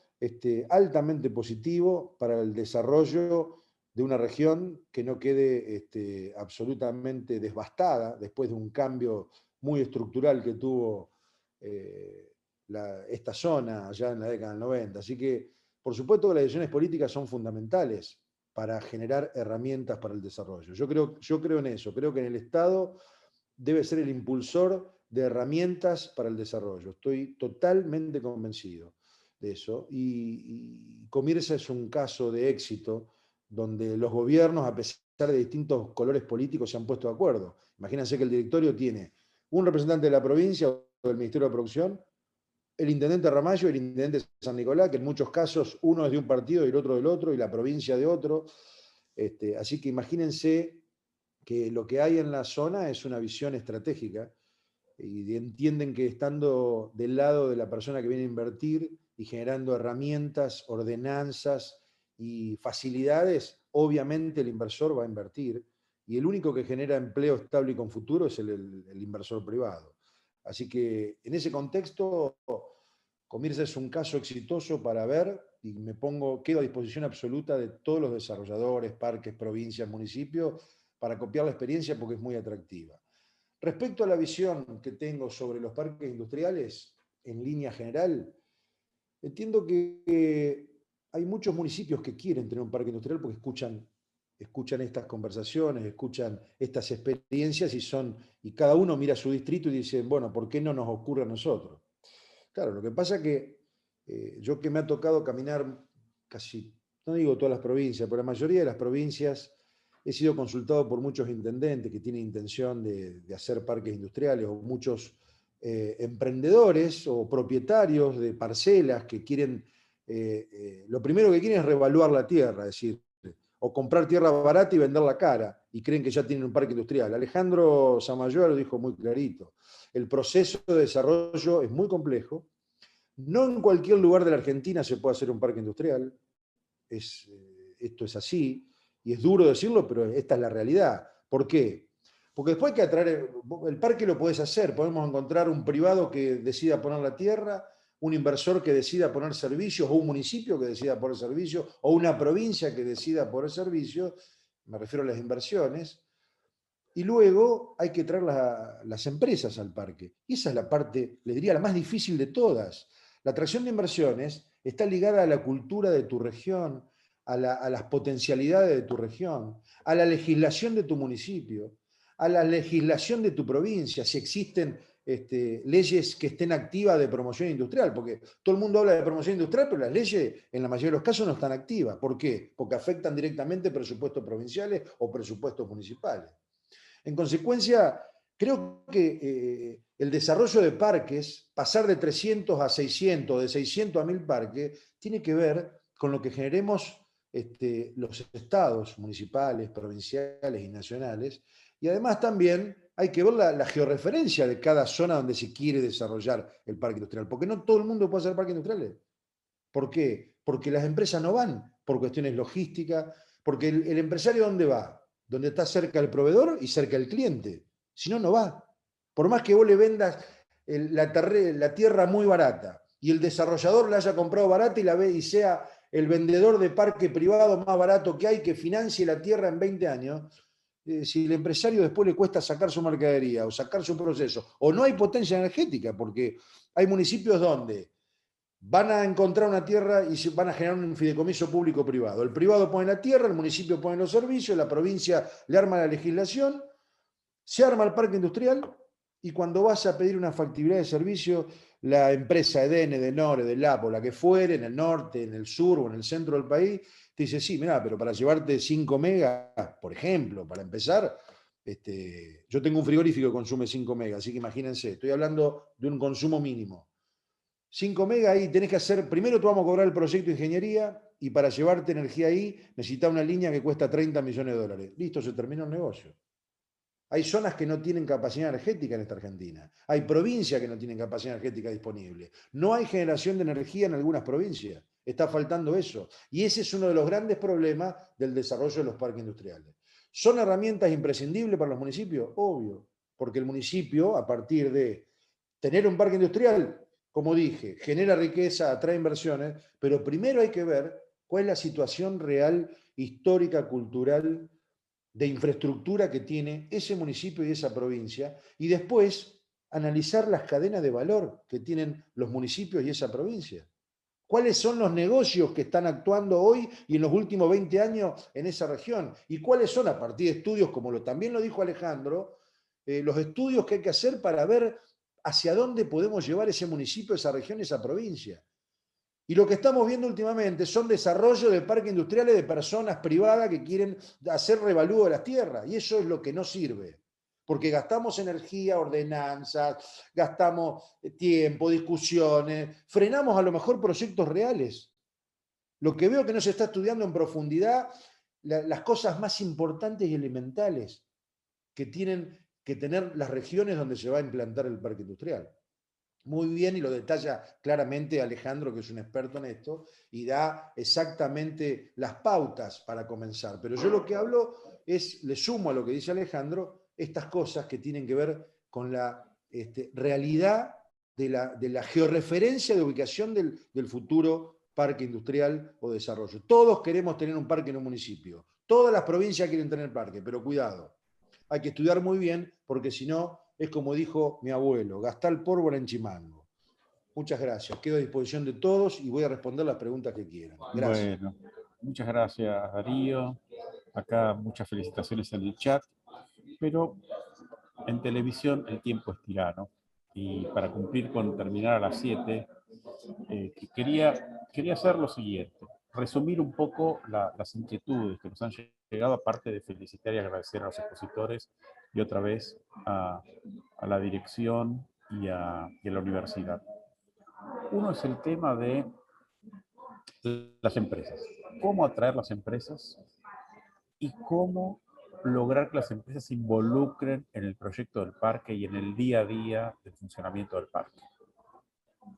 altamente positivo para el desarrollo de una región que no quede absolutamente devastada después de un cambio muy estructural que tuvo esta zona allá en la década del 90. Así que, por supuesto que las decisiones políticas son fundamentales para generar herramientas para el desarrollo. Yo creo en eso, creo que en el Estado debe ser el impulsor de herramientas para el desarrollo. Estoy totalmente convencido de eso. Y Comirsa es un caso de éxito donde los gobiernos, a pesar de distintos colores políticos, se han puesto de acuerdo. Imagínense que el directorio tiene un representante de la provincia o del Ministerio de Producción, el intendente Ramallo y el intendente San Nicolás, que en muchos casos uno es de un partido y el otro del otro, y la provincia de otro. Así que imagínense que lo que hay en la zona es una visión estratégica y entienden que estando del lado de la persona que viene a invertir y generando herramientas, ordenanzas y facilidades, obviamente el inversor va a invertir y el único que genera empleo estable y con futuro es el inversor privado. Así que en ese contexto, Comirsa es un caso exitoso para ver y quedo a disposición absoluta de todos los desarrolladores, parques, provincias, municipios, para copiar la experiencia porque es muy atractiva. Respecto a la visión que tengo sobre los parques industriales, en línea general, entiendo que hay muchos municipios que quieren tener un parque industrial porque escuchan estas conversaciones, escuchan estas experiencias y cada uno mira su distrito y dice, bueno, ¿por qué no nos ocurre a nosotros? Claro, lo que pasa es que yo que me ha tocado caminar casi, no digo todas las provincias, pero la mayoría de las provincias, he sido consultado por muchos intendentes que tienen intención de hacer parques industriales o muchos emprendedores o propietarios de parcelas que quieren, lo primero que quieren es revaluar la tierra, es decir, o comprar tierra barata y venderla cara, y creen que ya tienen un parque industrial. Alejandro Samayoa lo dijo muy clarito. El proceso de desarrollo es muy complejo. No en cualquier lugar de la Argentina se puede hacer un parque industrial. Esto es así, y es duro decirlo, pero esta es la realidad. ¿Por qué? Porque después hay que atraer, el parque lo podés hacer, podemos encontrar un privado que decida poner la tierra, un inversor que decida poner servicios, o un municipio que decida poner servicios, o una provincia que decida poner servicios, me refiero a las inversiones, y luego hay que traer las empresas al parque. Y esa es la parte, les diría, la más difícil de todas. La atracción de inversiones está ligada a la cultura de tu región, a las potencialidades de tu región, a la legislación de tu municipio, a la legislación de tu provincia, si existen leyes que estén activas de promoción industrial, porque todo el mundo habla de promoción industrial, pero las leyes en la mayoría de los casos no están activas. ¿Por qué? Porque afectan directamente presupuestos provinciales o presupuestos municipales. En consecuencia, creo que el desarrollo de parques, pasar de 300 a 600, de 600 a 1000 parques, tiene que ver con lo que generemos los estados municipales, provinciales y nacionales, y además también hay que ver la georreferencia de cada zona donde se quiere desarrollar el parque industrial, porque no todo el mundo puede hacer parques industriales. ¿Por qué? Porque las empresas no van por cuestiones logísticas, porque el empresario ¿dónde va? Donde está cerca del proveedor y cerca del cliente. Si no, no va. Por más que vos le vendas la tierra muy barata y el desarrollador la haya comprado barata y sea el vendedor de parque privado más barato que hay, que financie la tierra en 20 años, si el empresario después le cuesta sacar su mercadería o sacar su proceso, o no hay potencia energética, porque hay municipios donde van a encontrar una tierra y van a generar un fideicomiso público-privado. El privado pone la tierra, el municipio pone los servicios, la provincia le arma la legislación, se arma el parque industrial y cuando vas a pedir una factibilidad de servicio, la empresa EDN, Denore, Delap o la que fuere, en el norte, en el sur o en el centro del país, te dice, sí, mirá, pero para llevarte 5 megas, por ejemplo, para empezar, yo tengo un frigorífico que consume 5 megas, así que imagínense, estoy hablando de un consumo mínimo. 5 megas ahí tenés que hacer, primero te vamos a cobrar el proyecto de ingeniería y para llevarte energía ahí necesitas una línea que cuesta 30 millones de dólares. Listo, se terminó el negocio. Hay zonas que no tienen capacidad energética en esta Argentina. Hay provincias que no tienen capacidad energética disponible. No hay generación de energía en algunas provincias. Está faltando eso. Y ese es uno de los grandes problemas del desarrollo de los parques industriales. ¿Son herramientas imprescindibles para los municipios? Obvio. Porque el municipio, a partir de tener un parque industrial, como dije, genera riqueza, atrae inversiones, pero primero hay que ver cuál es la situación real, histórica, cultural, de infraestructura que tiene ese municipio y esa provincia, y después analizar las cadenas de valor que tienen los municipios y esa provincia. ¿Cuáles son los negocios que están actuando hoy y en los últimos 20 años en esa región? ¿Y cuáles son, a partir de estudios, como también lo dijo Alejandro, los estudios que hay que hacer para ver hacia dónde podemos llevar ese municipio, esa región, esa provincia? Y lo que estamos viendo últimamente son desarrollos de parques industriales de personas privadas que quieren hacer revalúo de las tierras. Y eso es lo que no sirve. Porque gastamos energía, ordenanzas, gastamos tiempo, discusiones, frenamos a lo mejor proyectos reales. Lo que veo que no se está estudiando en profundidad las cosas más importantes y elementales que tienen que tener las regiones donde se va a implantar el parque industrial. Muy bien, y lo detalla claramente Alejandro, que es un experto en esto, y da exactamente las pautas para comenzar. Pero yo lo que hablo es, le sumo a lo que dice Alejandro, estas cosas que tienen que ver con la realidad de la georreferencia de ubicación del futuro parque industrial o desarrollo. Todos queremos tener un parque en un municipio. Todas las provincias quieren tener parque, pero cuidado. Hay que estudiar muy bien, porque si no, es como dijo mi abuelo, gastar el pólvora en Chimango. Muchas gracias. Quedo a disposición de todos y voy a responder las preguntas que quieran. Gracias. Bueno, muchas gracias, Darío. Acá muchas felicitaciones en el chat, pero en televisión el tiempo es tirano. Y para cumplir con terminar a las 7, quería hacer lo siguiente. Resumir un poco las inquietudes que nos han llegado, aparte de felicitar y agradecer a los expositores y otra vez a la dirección y a la universidad. Uno es el tema de las empresas. ¿Cómo atraer las empresas? Y cómo lograr que las empresas se involucren en el proyecto del parque y en el día a día del funcionamiento del parque.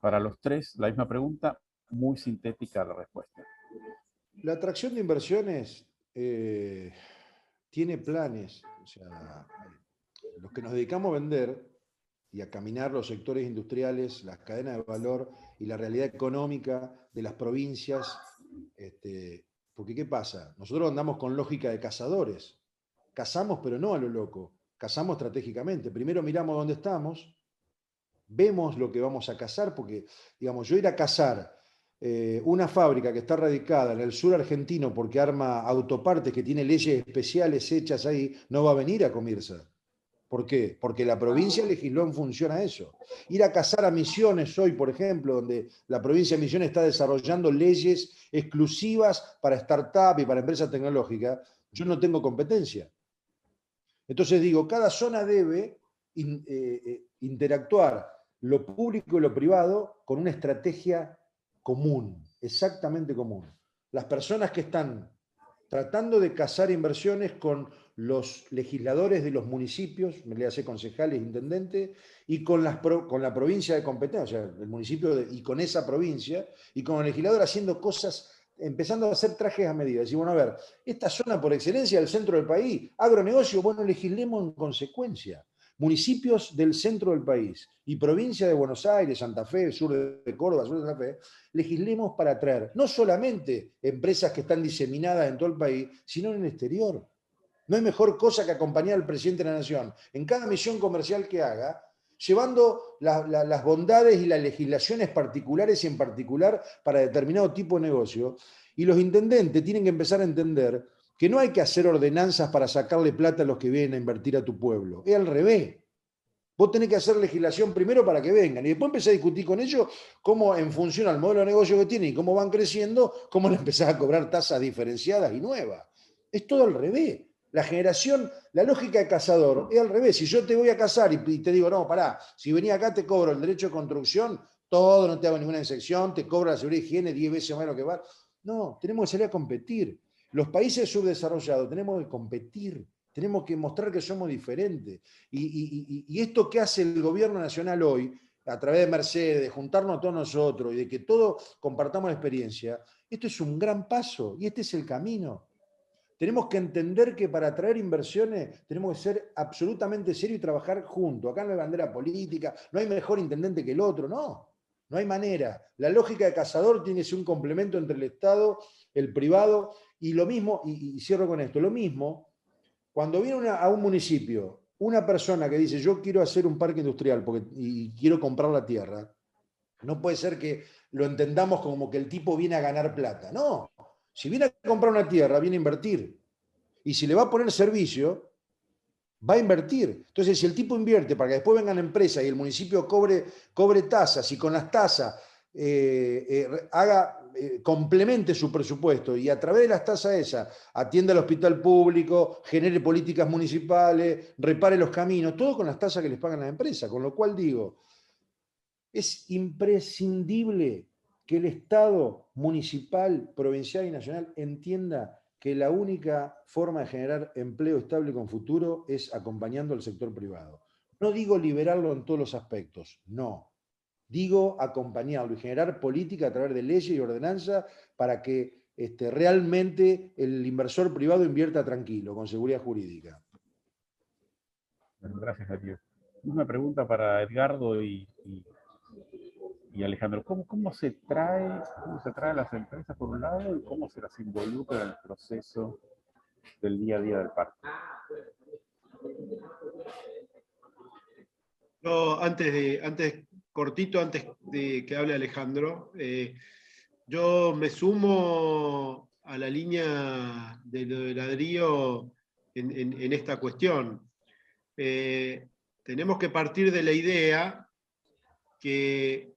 Para los tres, la misma pregunta, muy sintética la respuesta. La atracción de inversiones tiene planes. O sea, los que nos dedicamos a vender y a caminar los sectores industriales, las cadenas de valor y la realidad económica de las provincias, porque ¿qué pasa? Nosotros andamos con lógica de cazadores. Cazamos, pero no a lo loco. Cazamos estratégicamente. Primero miramos dónde estamos, vemos lo que vamos a cazar, porque, digamos, yo ir a cazar una fábrica que está radicada en el sur argentino porque arma autopartes que tiene leyes especiales hechas ahí, no va a venir a Comirsa. ¿Por qué? Porque la provincia legisló en función a eso. Ir a cazar a Misiones hoy, por ejemplo, donde la provincia de Misiones está desarrollando leyes exclusivas para startups y para empresas tecnológicas, yo no tengo competencia. Entonces digo, cada zona debe interactuar lo público y lo privado con una estrategia común, exactamente común. Las personas que están tratando de cazar inversiones con los legisladores de los municipios, me le hace concejales, intendentes, y con la provincia de competencia, o sea, el municipio y con esa provincia, y con el legislador haciendo cosas, empezando a hacer trajes a medida. Decir, bueno, a ver, esta zona por excelencia del centro del país, agronegocio, bueno, legislemos en consecuencia. Municipios del centro del país y provincia de Buenos Aires, Santa Fe, sur de Córdoba, sur de Santa Fe, legislemos para atraer no solamente empresas que están diseminadas en todo el país, sino en el exterior. No hay mejor cosa que acompañar al presidente de la Nación en cada misión comercial que haga, llevando las bondades y las legislaciones particulares y en particular para determinado tipo de negocio. Y los intendentes tienen que empezar a entender que no hay que hacer ordenanzas para sacarle plata a los que vienen a invertir a tu pueblo. Es al revés. Vos tenés que hacer legislación primero para que vengan y después empezás a discutir con ellos cómo en función al modelo de negocio que tienen y cómo van creciendo, cómo le empezás a cobrar tasas diferenciadas y nuevas. Es todo al revés. La generación, la lógica de cazador es al revés. Si yo te voy a cazar y te digo, no, pará, si venís acá te cobro el derecho de construcción, todo, no te hago ninguna excepción, te cobro la seguridad y higiene 10 veces más de lo que va. No, tenemos que salir a competir. Los países subdesarrollados tenemos que competir, tenemos que mostrar que somos diferentes. Y esto que hace el gobierno nacional hoy, a través de Mercedes, de juntarnos a todos nosotros y de que todos compartamos la experiencia, esto es un gran paso y este es el camino. Tenemos que entender que para atraer inversiones tenemos que ser absolutamente serios y trabajar juntos. Acá no hay bandera política, no hay mejor intendente que el otro, no. No hay manera. La lógica de cazador tiene que ser un complemento entre el Estado, el privado, y lo mismo, y cierro con esto, lo mismo, cuando viene a un municipio una persona que dice yo quiero hacer un parque industrial y quiero comprar la tierra, no puede ser que lo entendamos como que el tipo viene a ganar plata. No, si viene a comprar una tierra, viene a invertir. Y si le va a poner servicio, va a invertir. Entonces, si el tipo invierte para que después vengan empresas y el municipio cobre tasas y con las tasas complemente su presupuesto y a través de las tasas esas atienda al hospital público, genere políticas municipales, repare los caminos, todo con las tasas que les pagan las empresas. Con lo cual digo, es imprescindible que el Estado municipal, provincial y nacional entienda que la única forma de generar empleo estable con futuro es acompañando al sector privado. No digo liberarlo en todos los aspectos, no. Digo acompañarlo y generar política a través de leyes y ordenanzas para que realmente el inversor privado invierta tranquilo, con seguridad jurídica. Bueno, gracias, Darío. Una pregunta para Edgardo y Alejandro. ¿Cómo se trae a las empresas por un lado y cómo se las involucra en el proceso del día a día del parque? Yo antes de que hable Alejandro, yo me sumo a la línea de Darío en esta cuestión. Tenemos que partir de la idea que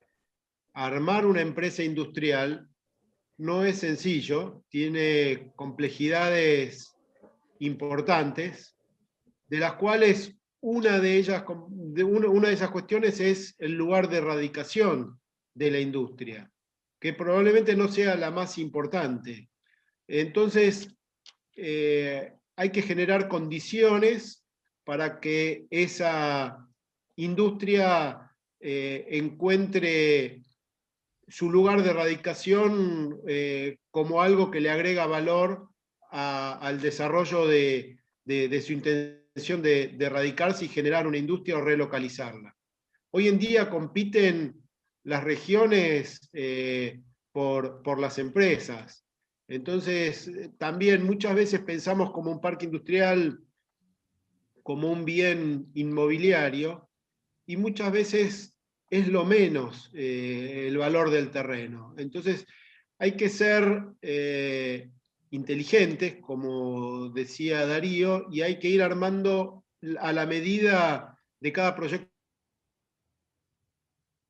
armar una empresa industrial no es sencillo, tiene complejidades importantes, de las cuales una de esas cuestiones es el lugar de radicación de la industria, que probablemente no sea la más importante. Entonces, hay que generar condiciones para que esa industria encuentre su lugar de radicación como algo que le agrega valor al desarrollo de su intención de radicarse y generar una industria o relocalizarla. Hoy en día compiten las regiones por las empresas. Entonces, también muchas veces pensamos como un parque industrial como un bien inmobiliario, y muchas veces es lo menos el valor del terreno. Entonces, hay que ser inteligentes, como decía Darío, y hay que ir armando a la medida de cada proyecto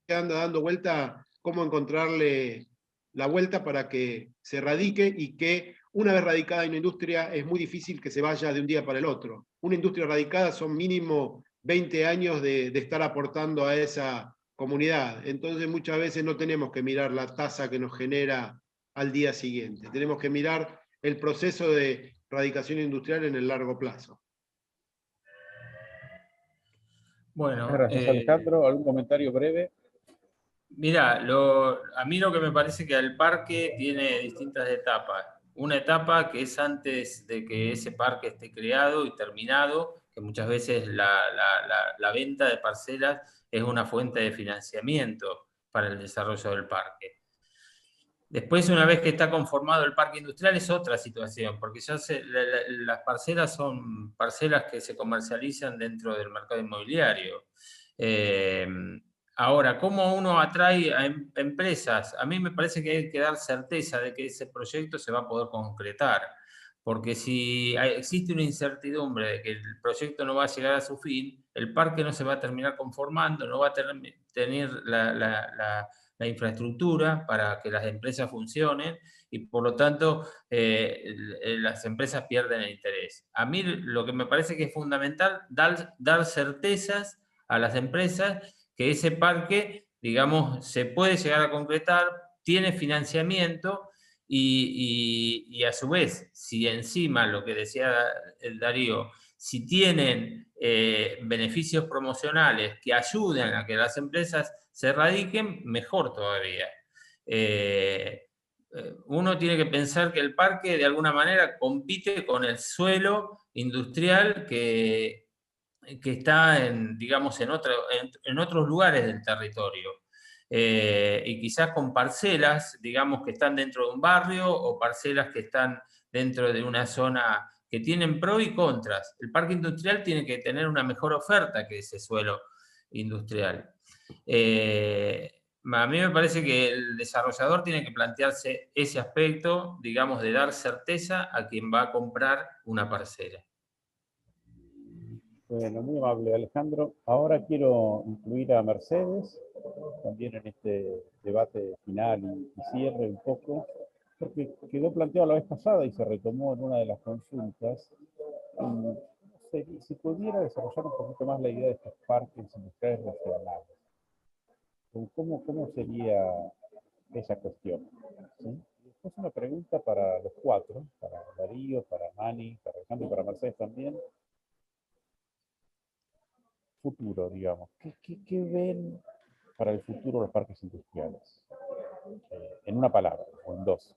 que anda dando vuelta, cómo encontrarle la vuelta para que se radique, y que una vez radicada en una industria es muy difícil que se vaya de un día para el otro. Una industria radicada son mínimo 20 años de estar aportando a esa comunidad. Entonces muchas veces no tenemos que mirar la tasa que nos genera al día siguiente. Tenemos que mirar el proceso de radicación industrial en el largo plazo. Bueno, Gracias, Alejandro. ¿Algún comentario breve? Mira, a mí lo que me parece que el parque tiene distintas etapas. Una etapa que es antes de que ese parque esté creado y terminado, que muchas veces la venta de parcelas es una fuente de financiamiento para el desarrollo del parque. Después, una vez que está conformado el parque industrial, es otra situación, porque ya las parcelas son parcelas que se comercializan dentro del mercado inmobiliario. Ahora, ¿cómo uno atrae a empresas? A mí me parece que hay que dar certeza de que ese proyecto se va a poder concretar, porque si existe una incertidumbre de que el proyecto no va a llegar a su fin, el parque no se va a terminar conformando, no va a tener la infraestructura para que las empresas funcionen y por lo tanto las empresas pierden el interés. A mí lo que me parece que es fundamental dar certezas a las empresas que ese parque, digamos, se puede llegar a concretar, tiene financiamiento y a su vez, si encima lo que decía el Darío, si tienen beneficios promocionales que ayuden a que las empresas se radiquen, mejor todavía. Uno tiene que pensar que el parque de alguna manera compite con el suelo industrial que está digamos, en otros lugares del territorio. Y quizás con parcelas, digamos, que están dentro de un barrio o parcelas que están dentro de una zona que tienen pros y contras. El parque industrial tiene que tener una mejor oferta que ese suelo industrial. A mí me parece que el desarrollador tiene que plantearse ese aspecto, digamos, de dar certeza a quien va a comprar una parcela. Bueno, muy amable, Alejandro. Ahora quiero incluir a Mercedes también en este debate final y cierre un poco, porque quedó planteado la vez pasada y se retomó en una de las consultas. No sé, si pudiera desarrollar un poquito más la idea de estos parques industriales regionales. ¿Cómo sería esa cuestión? ¿Sí? Después una pregunta para los cuatro, para Darío, para Mani, para Alejandro y para Mercedes también. Futuro, digamos. ¿Qué ven para el futuro los parques industriales? En una palabra, o en dos.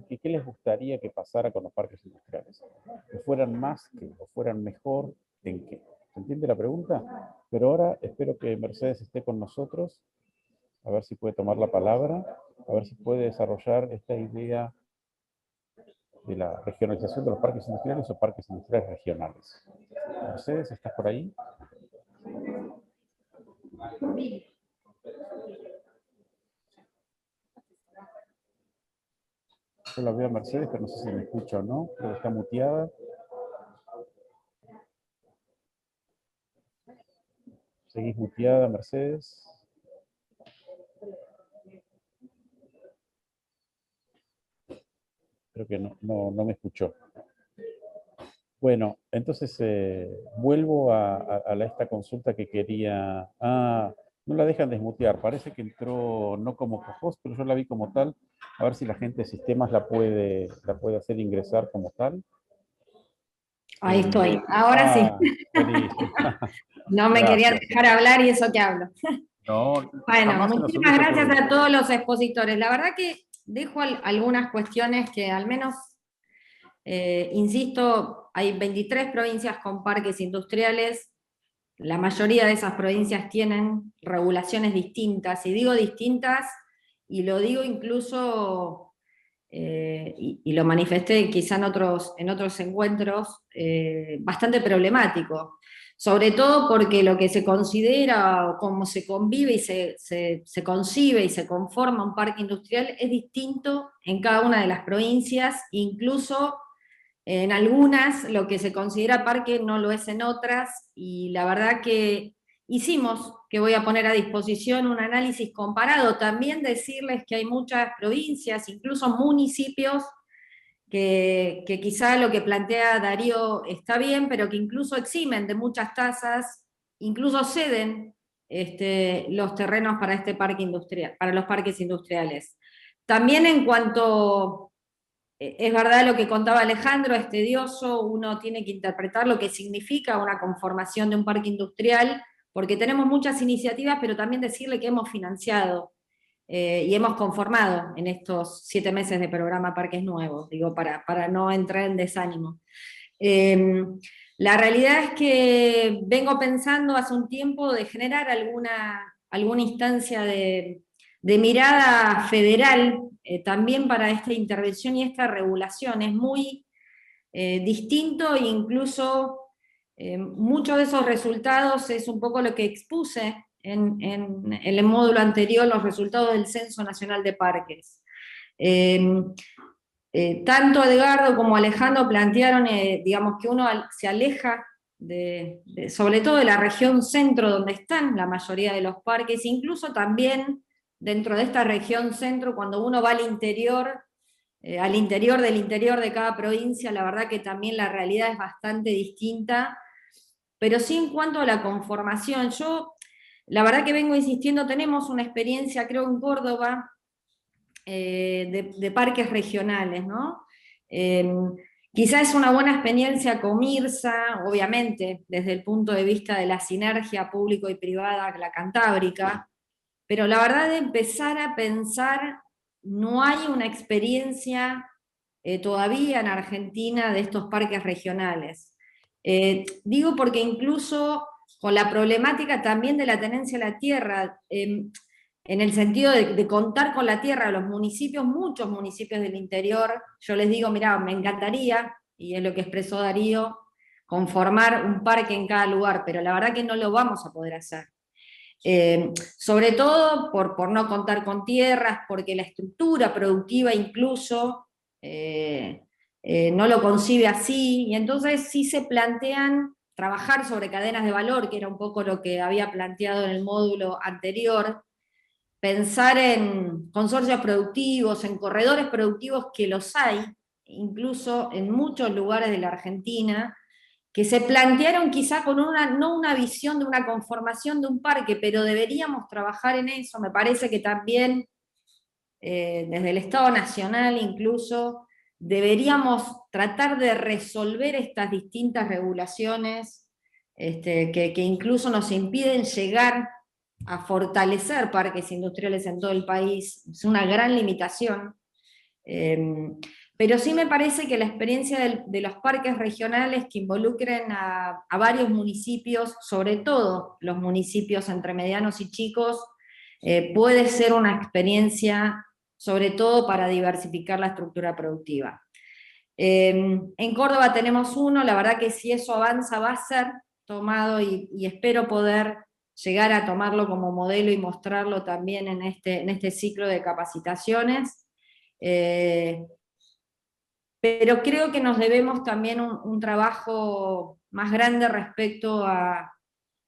¿Qué les gustaría que pasara con los parques industriales? ¿Que fueran más, o fueran mejor? ¿En qué? ¿Se entiende la pregunta? Pero ahora espero que Mercedes esté con nosotros, a ver si puede tomar la palabra, a ver si puede desarrollar esta idea de la regionalización de los parques industriales o parques industriales regionales. Mercedes, ¿estás por ahí? Yo la veo a Mercedes, pero no sé si me escucha o no. Creo que está muteada. ¿Seguís muteada, Mercedes? Creo que no me escuchó. Bueno, entonces vuelvo a esta consulta que quería... no la dejan desmutear. Parece que entró no como co-host, pero yo la vi como tal. A ver si la gente de sistemas la puede hacer ingresar como tal. Ahí estoy, ahora sí. No me quería dejar hablar y eso que hablo. No, bueno, muchísimas gracias a todos los expositores. La verdad que dejo algunas cuestiones que al menos, insisto, hay 23 provincias con parques industriales. La mayoría de esas provincias tienen regulaciones distintas, y digo distintas, y lo digo incluso... y lo manifesté quizá en otros encuentros, bastante problemático, sobre todo porque lo que se considera o cómo se convive y se concibe y se conforma un parque industrial es distinto en cada una de las provincias, incluso en algunas lo que se considera parque no lo es en otras, y la verdad que hicimos, que voy a poner a disposición un análisis comparado, también decirles que hay muchas provincias, incluso municipios, que quizá lo que plantea Darío está bien, pero que incluso eximen de muchas tasas, incluso ceden los terrenos para este parque industrial, para los parques industriales. También en cuanto es verdad lo que contaba Alejandro, es tedioso, uno tiene que interpretar lo que significa una conformación de un parque industrial, porque tenemos muchas iniciativas, pero también decirle que hemos financiado y hemos conformado en estos 7 meses de programa Parques Nuevos, digo, para no entrar en desánimo. La realidad es que vengo pensando hace un tiempo de generar alguna instancia de mirada federal también para esta intervención y esta regulación. Es muy distinto, e incluso muchos de esos resultados es un poco lo que expuse en el módulo anterior, los resultados del Censo Nacional de Parques. Tanto Edgardo como Alejandro plantearon, digamos, que uno se aleja sobre todo de la región centro donde están la mayoría de los parques, incluso también dentro de esta región centro, cuando uno va al interior del interior de cada provincia, la verdad que también la realidad es bastante distinta, pero sí en cuanto a la conformación, yo la verdad que vengo insistiendo, tenemos una experiencia creo en Córdoba, de parques regionales, ¿no? Quizás es una buena experiencia Comirsa, obviamente, desde el punto de vista de la sinergia público y privada, la Cantábrica, pero la verdad de empezar a pensar, no hay una experiencia todavía en Argentina de estos parques regionales. Digo porque incluso con la problemática también de la tenencia de la tierra, en el sentido de contar con la tierra, los municipios, muchos municipios del interior, yo les digo, mirá, me encantaría, y es lo que expresó Darío, conformar un parque en cada lugar, pero la verdad que no lo vamos a poder hacer. Sobre todo por no contar con tierras, porque la estructura productiva incluso no lo concibe así, y entonces sí se plantean trabajar sobre cadenas de valor, que era un poco lo que había planteado en el módulo anterior, pensar en consorcios productivos, en corredores productivos que los hay, incluso en muchos lugares de la Argentina, que se plantearon quizá con no una visión de una conformación de un parque, pero deberíamos trabajar en eso. Me parece que también desde el Estado Nacional incluso deberíamos tratar de resolver estas distintas regulaciones que incluso nos impiden llegar a fortalecer parques industriales en todo el país. Es una gran limitación. Pero sí me parece que la experiencia de los parques regionales que involucren a varios municipios, sobre todo los municipios entre medianos y chicos, puede ser una experiencia, sobre todo para diversificar la estructura productiva. En Córdoba tenemos uno, la verdad que si eso avanza va a ser tomado y espero poder llegar a tomarlo como modelo y mostrarlo también en este ciclo de capacitaciones. Pero creo que nos debemos también un trabajo más grande respecto a,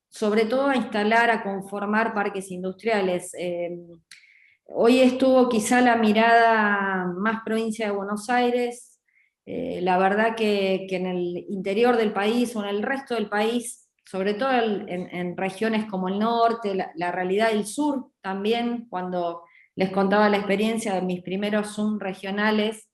sobre todo a instalar, a conformar parques industriales. Hoy estuvo quizá la mirada más provincia de Buenos Aires, la verdad que en el interior del país o en el resto del país, sobre todo en regiones como el norte, la realidad del sur también, cuando les contaba la experiencia de mis primeros Zoom regionales,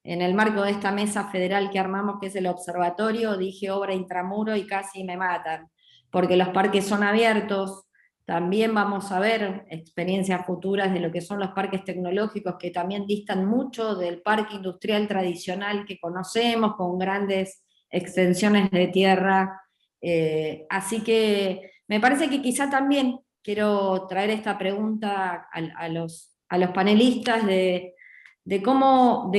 en el marco de esta mesa federal que armamos, que es el observatorio, dije obra intramuro y casi me matan, porque los parques son abiertos. También vamos a ver experiencias futuras de lo que son los parques tecnológicos, que también distan mucho del parque industrial tradicional que conocemos, con grandes extensiones de tierra. Así que me parece que quizá también quiero traer esta pregunta a los panelistas de cómo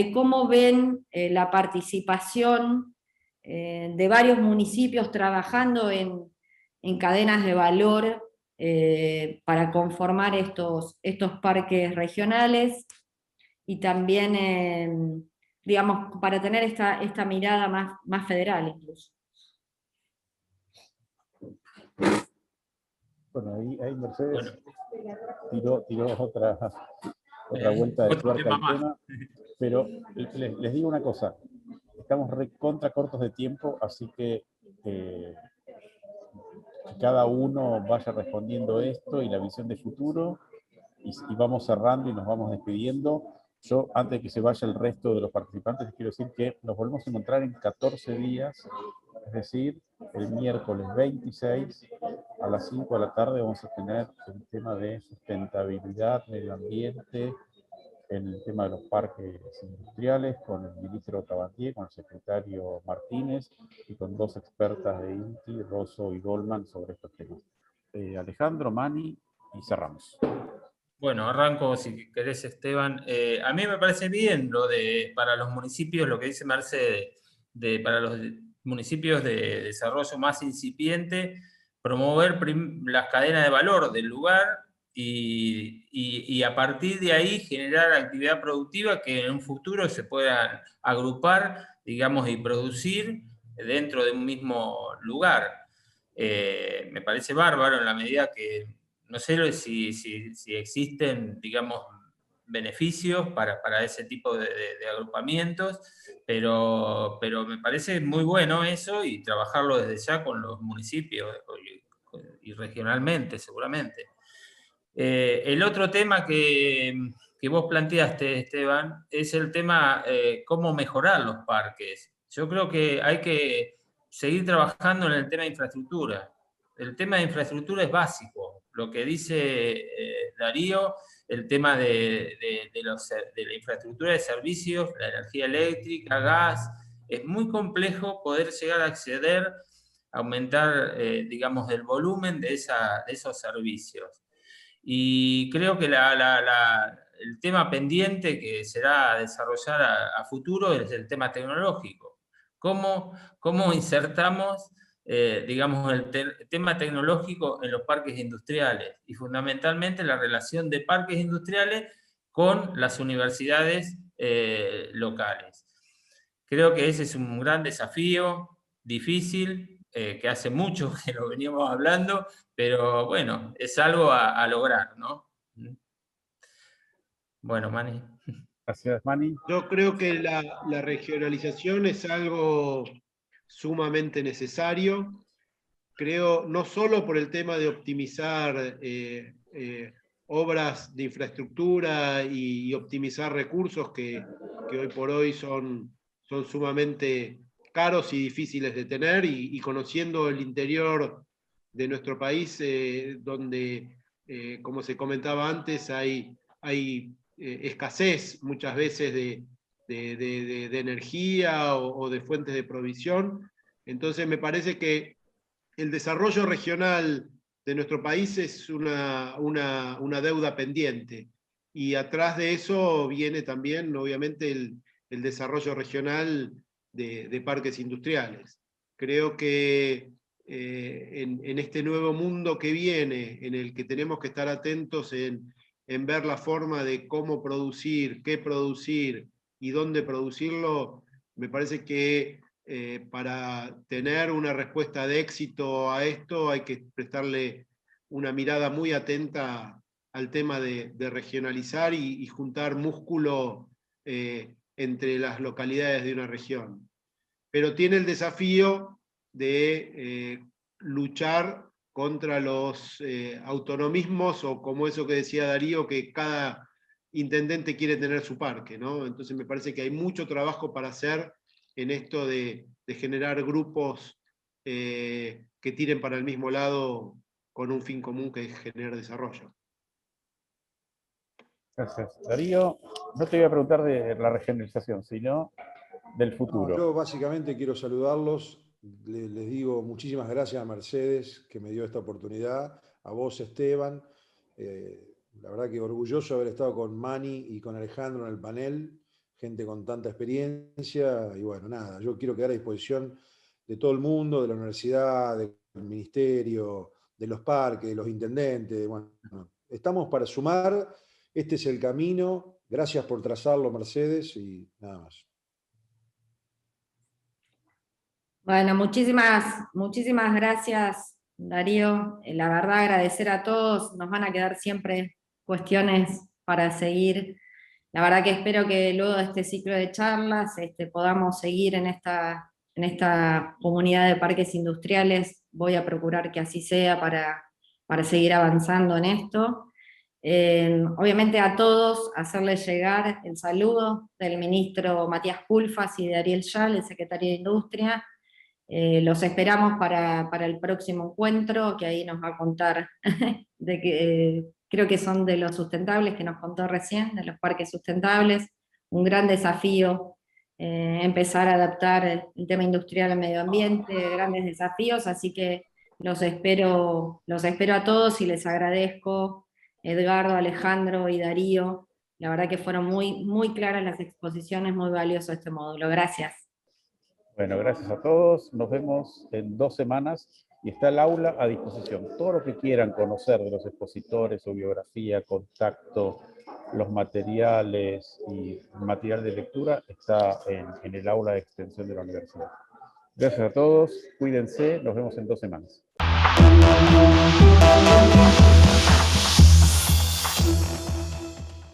ven la participación de varios municipios trabajando en cadenas de valor para conformar estos parques regionales y también, digamos, para tener esta mirada más federal incluso. Bueno, ahí Mercedes tiró otra vuelta de tuerca al tema, pero les digo una cosa, estamos recontra cortos de tiempo, así que cada uno vaya respondiendo esto y la visión de futuro, y vamos cerrando y nos vamos despidiendo. Yo, antes de que se vaya el resto de los participantes, les quiero decir que nos volvemos a encontrar en 14 días, es decir, el miércoles 26 a las 5 de la tarde vamos a tener el tema de sustentabilidad, medio ambiente, en el tema de los parques industriales, con el ministro Tabatier, con el secretario Martínez y con 2 expertas de INTI, Rosso y Goldman, sobre estos temas. Alejandro, Mani, y cerramos. Bueno, arranco si querés, Esteban. A mí me parece bien para los municipios, lo que dice Mercedes, para los municipios de desarrollo más incipiente, promover las cadenas de valor del lugar y a partir de ahí generar actividad productiva que en un futuro se puedan agrupar, digamos, y producir dentro de un mismo lugar. Me parece bárbaro en la medida que no sé si existen, digamos, beneficios para ese tipo de agrupamientos, pero me parece muy bueno eso y trabajarlo desde ya con los municipios y regionalmente, seguramente. El otro tema que vos planteaste, Esteban, es el tema cómo mejorar los parques. Yo creo que hay que seguir trabajando en el tema de infraestructura. El tema de infraestructura es básico. Lo que dice Darío, el tema de la infraestructura de servicios, la energía eléctrica, gas, es muy complejo poder llegar a acceder, aumentar, digamos, el volumen de esos servicios. Y creo que el tema pendiente que será desarrollar a futuro es el tema tecnológico. ¿Cómo insertamos, digamos, el tema tecnológico en los parques industriales? Y fundamentalmente la relación de parques industriales con las universidades locales. Creo que ese es un gran desafío, difícil, que hace mucho que lo veníamos hablando, pero bueno, es algo a lograr, ¿no? Bueno, Mani. Gracias, Mani. Yo creo que la regionalización es algo sumamente necesario. Creo, no solo por el tema de optimizar obras de infraestructura y optimizar recursos que hoy por hoy son sumamente caros y difíciles de tener, y conociendo el interior de nuestro país, donde, como se comentaba antes, hay escasez muchas veces de energía o de fuentes de provisión. Entonces me parece que el desarrollo regional de nuestro país es una deuda pendiente, y atrás de eso viene también, obviamente, el desarrollo regional de parques industriales. Creo que en este nuevo mundo que viene, en el que tenemos que estar atentos en ver la forma de cómo producir, qué producir y dónde producirlo, me parece que para tener una respuesta de éxito a esto hay que prestarle una mirada muy atenta al tema de regionalizar y juntar músculo entre las localidades de una región. Pero tiene el desafío de luchar contra los autonomismos, o como eso que decía Darío, que cada intendente quiere tener su parque, ¿no? Entonces me parece que hay mucho trabajo para hacer en esto de generar grupos que tiren para el mismo lado con un fin común, que es generar desarrollo. Gracias. Darío, no te voy a preguntar de la regionalización, sino del futuro. No, yo básicamente quiero saludarlos. Les digo muchísimas gracias a Mercedes, que me dio esta oportunidad, a vos, Esteban. La verdad que orgulloso de haber estado con Mani y con Alejandro en el panel, gente con tanta experiencia. Y bueno, nada, yo quiero quedar a disposición de todo el mundo, de la universidad, del ministerio, de los parques, de los intendentes. Bueno, estamos para sumar. Este es el camino. Gracias por trazarlo, Mercedes, y nada más. Bueno, muchísimas gracias, Darío. La verdad, agradecer a todos. Nos van a quedar siempre cuestiones para seguir. La verdad que espero que luego de este ciclo de charlas podamos seguir en esta comunidad de parques industriales. Voy a procurar que así sea para seguir avanzando en esto. Obviamente a todos hacerles llegar el saludo del ministro Matías Culfas y de Ariel Schall, el secretario de Industria. Los esperamos para el próximo encuentro, que ahí nos va a contar de que creo que son de los sustentables que nos contó recién, de los parques sustentables. Un gran desafío empezar a adaptar el tema industrial al medio ambiente, grandes desafíos, así que los espero a todos y les agradezco, Edgardo, Alejandro y Darío. La verdad que fueron muy claras las exposiciones, muy valioso este módulo. Gracias. Bueno, gracias a todos. Nos vemos en 2 semanas y está el aula a disposición. Todo lo que quieran conocer de los expositores, su biografía, contacto, los materiales y material de lectura está en el aula de extensión de la universidad. Gracias a todos, cuídense, nos vemos en 2 semanas.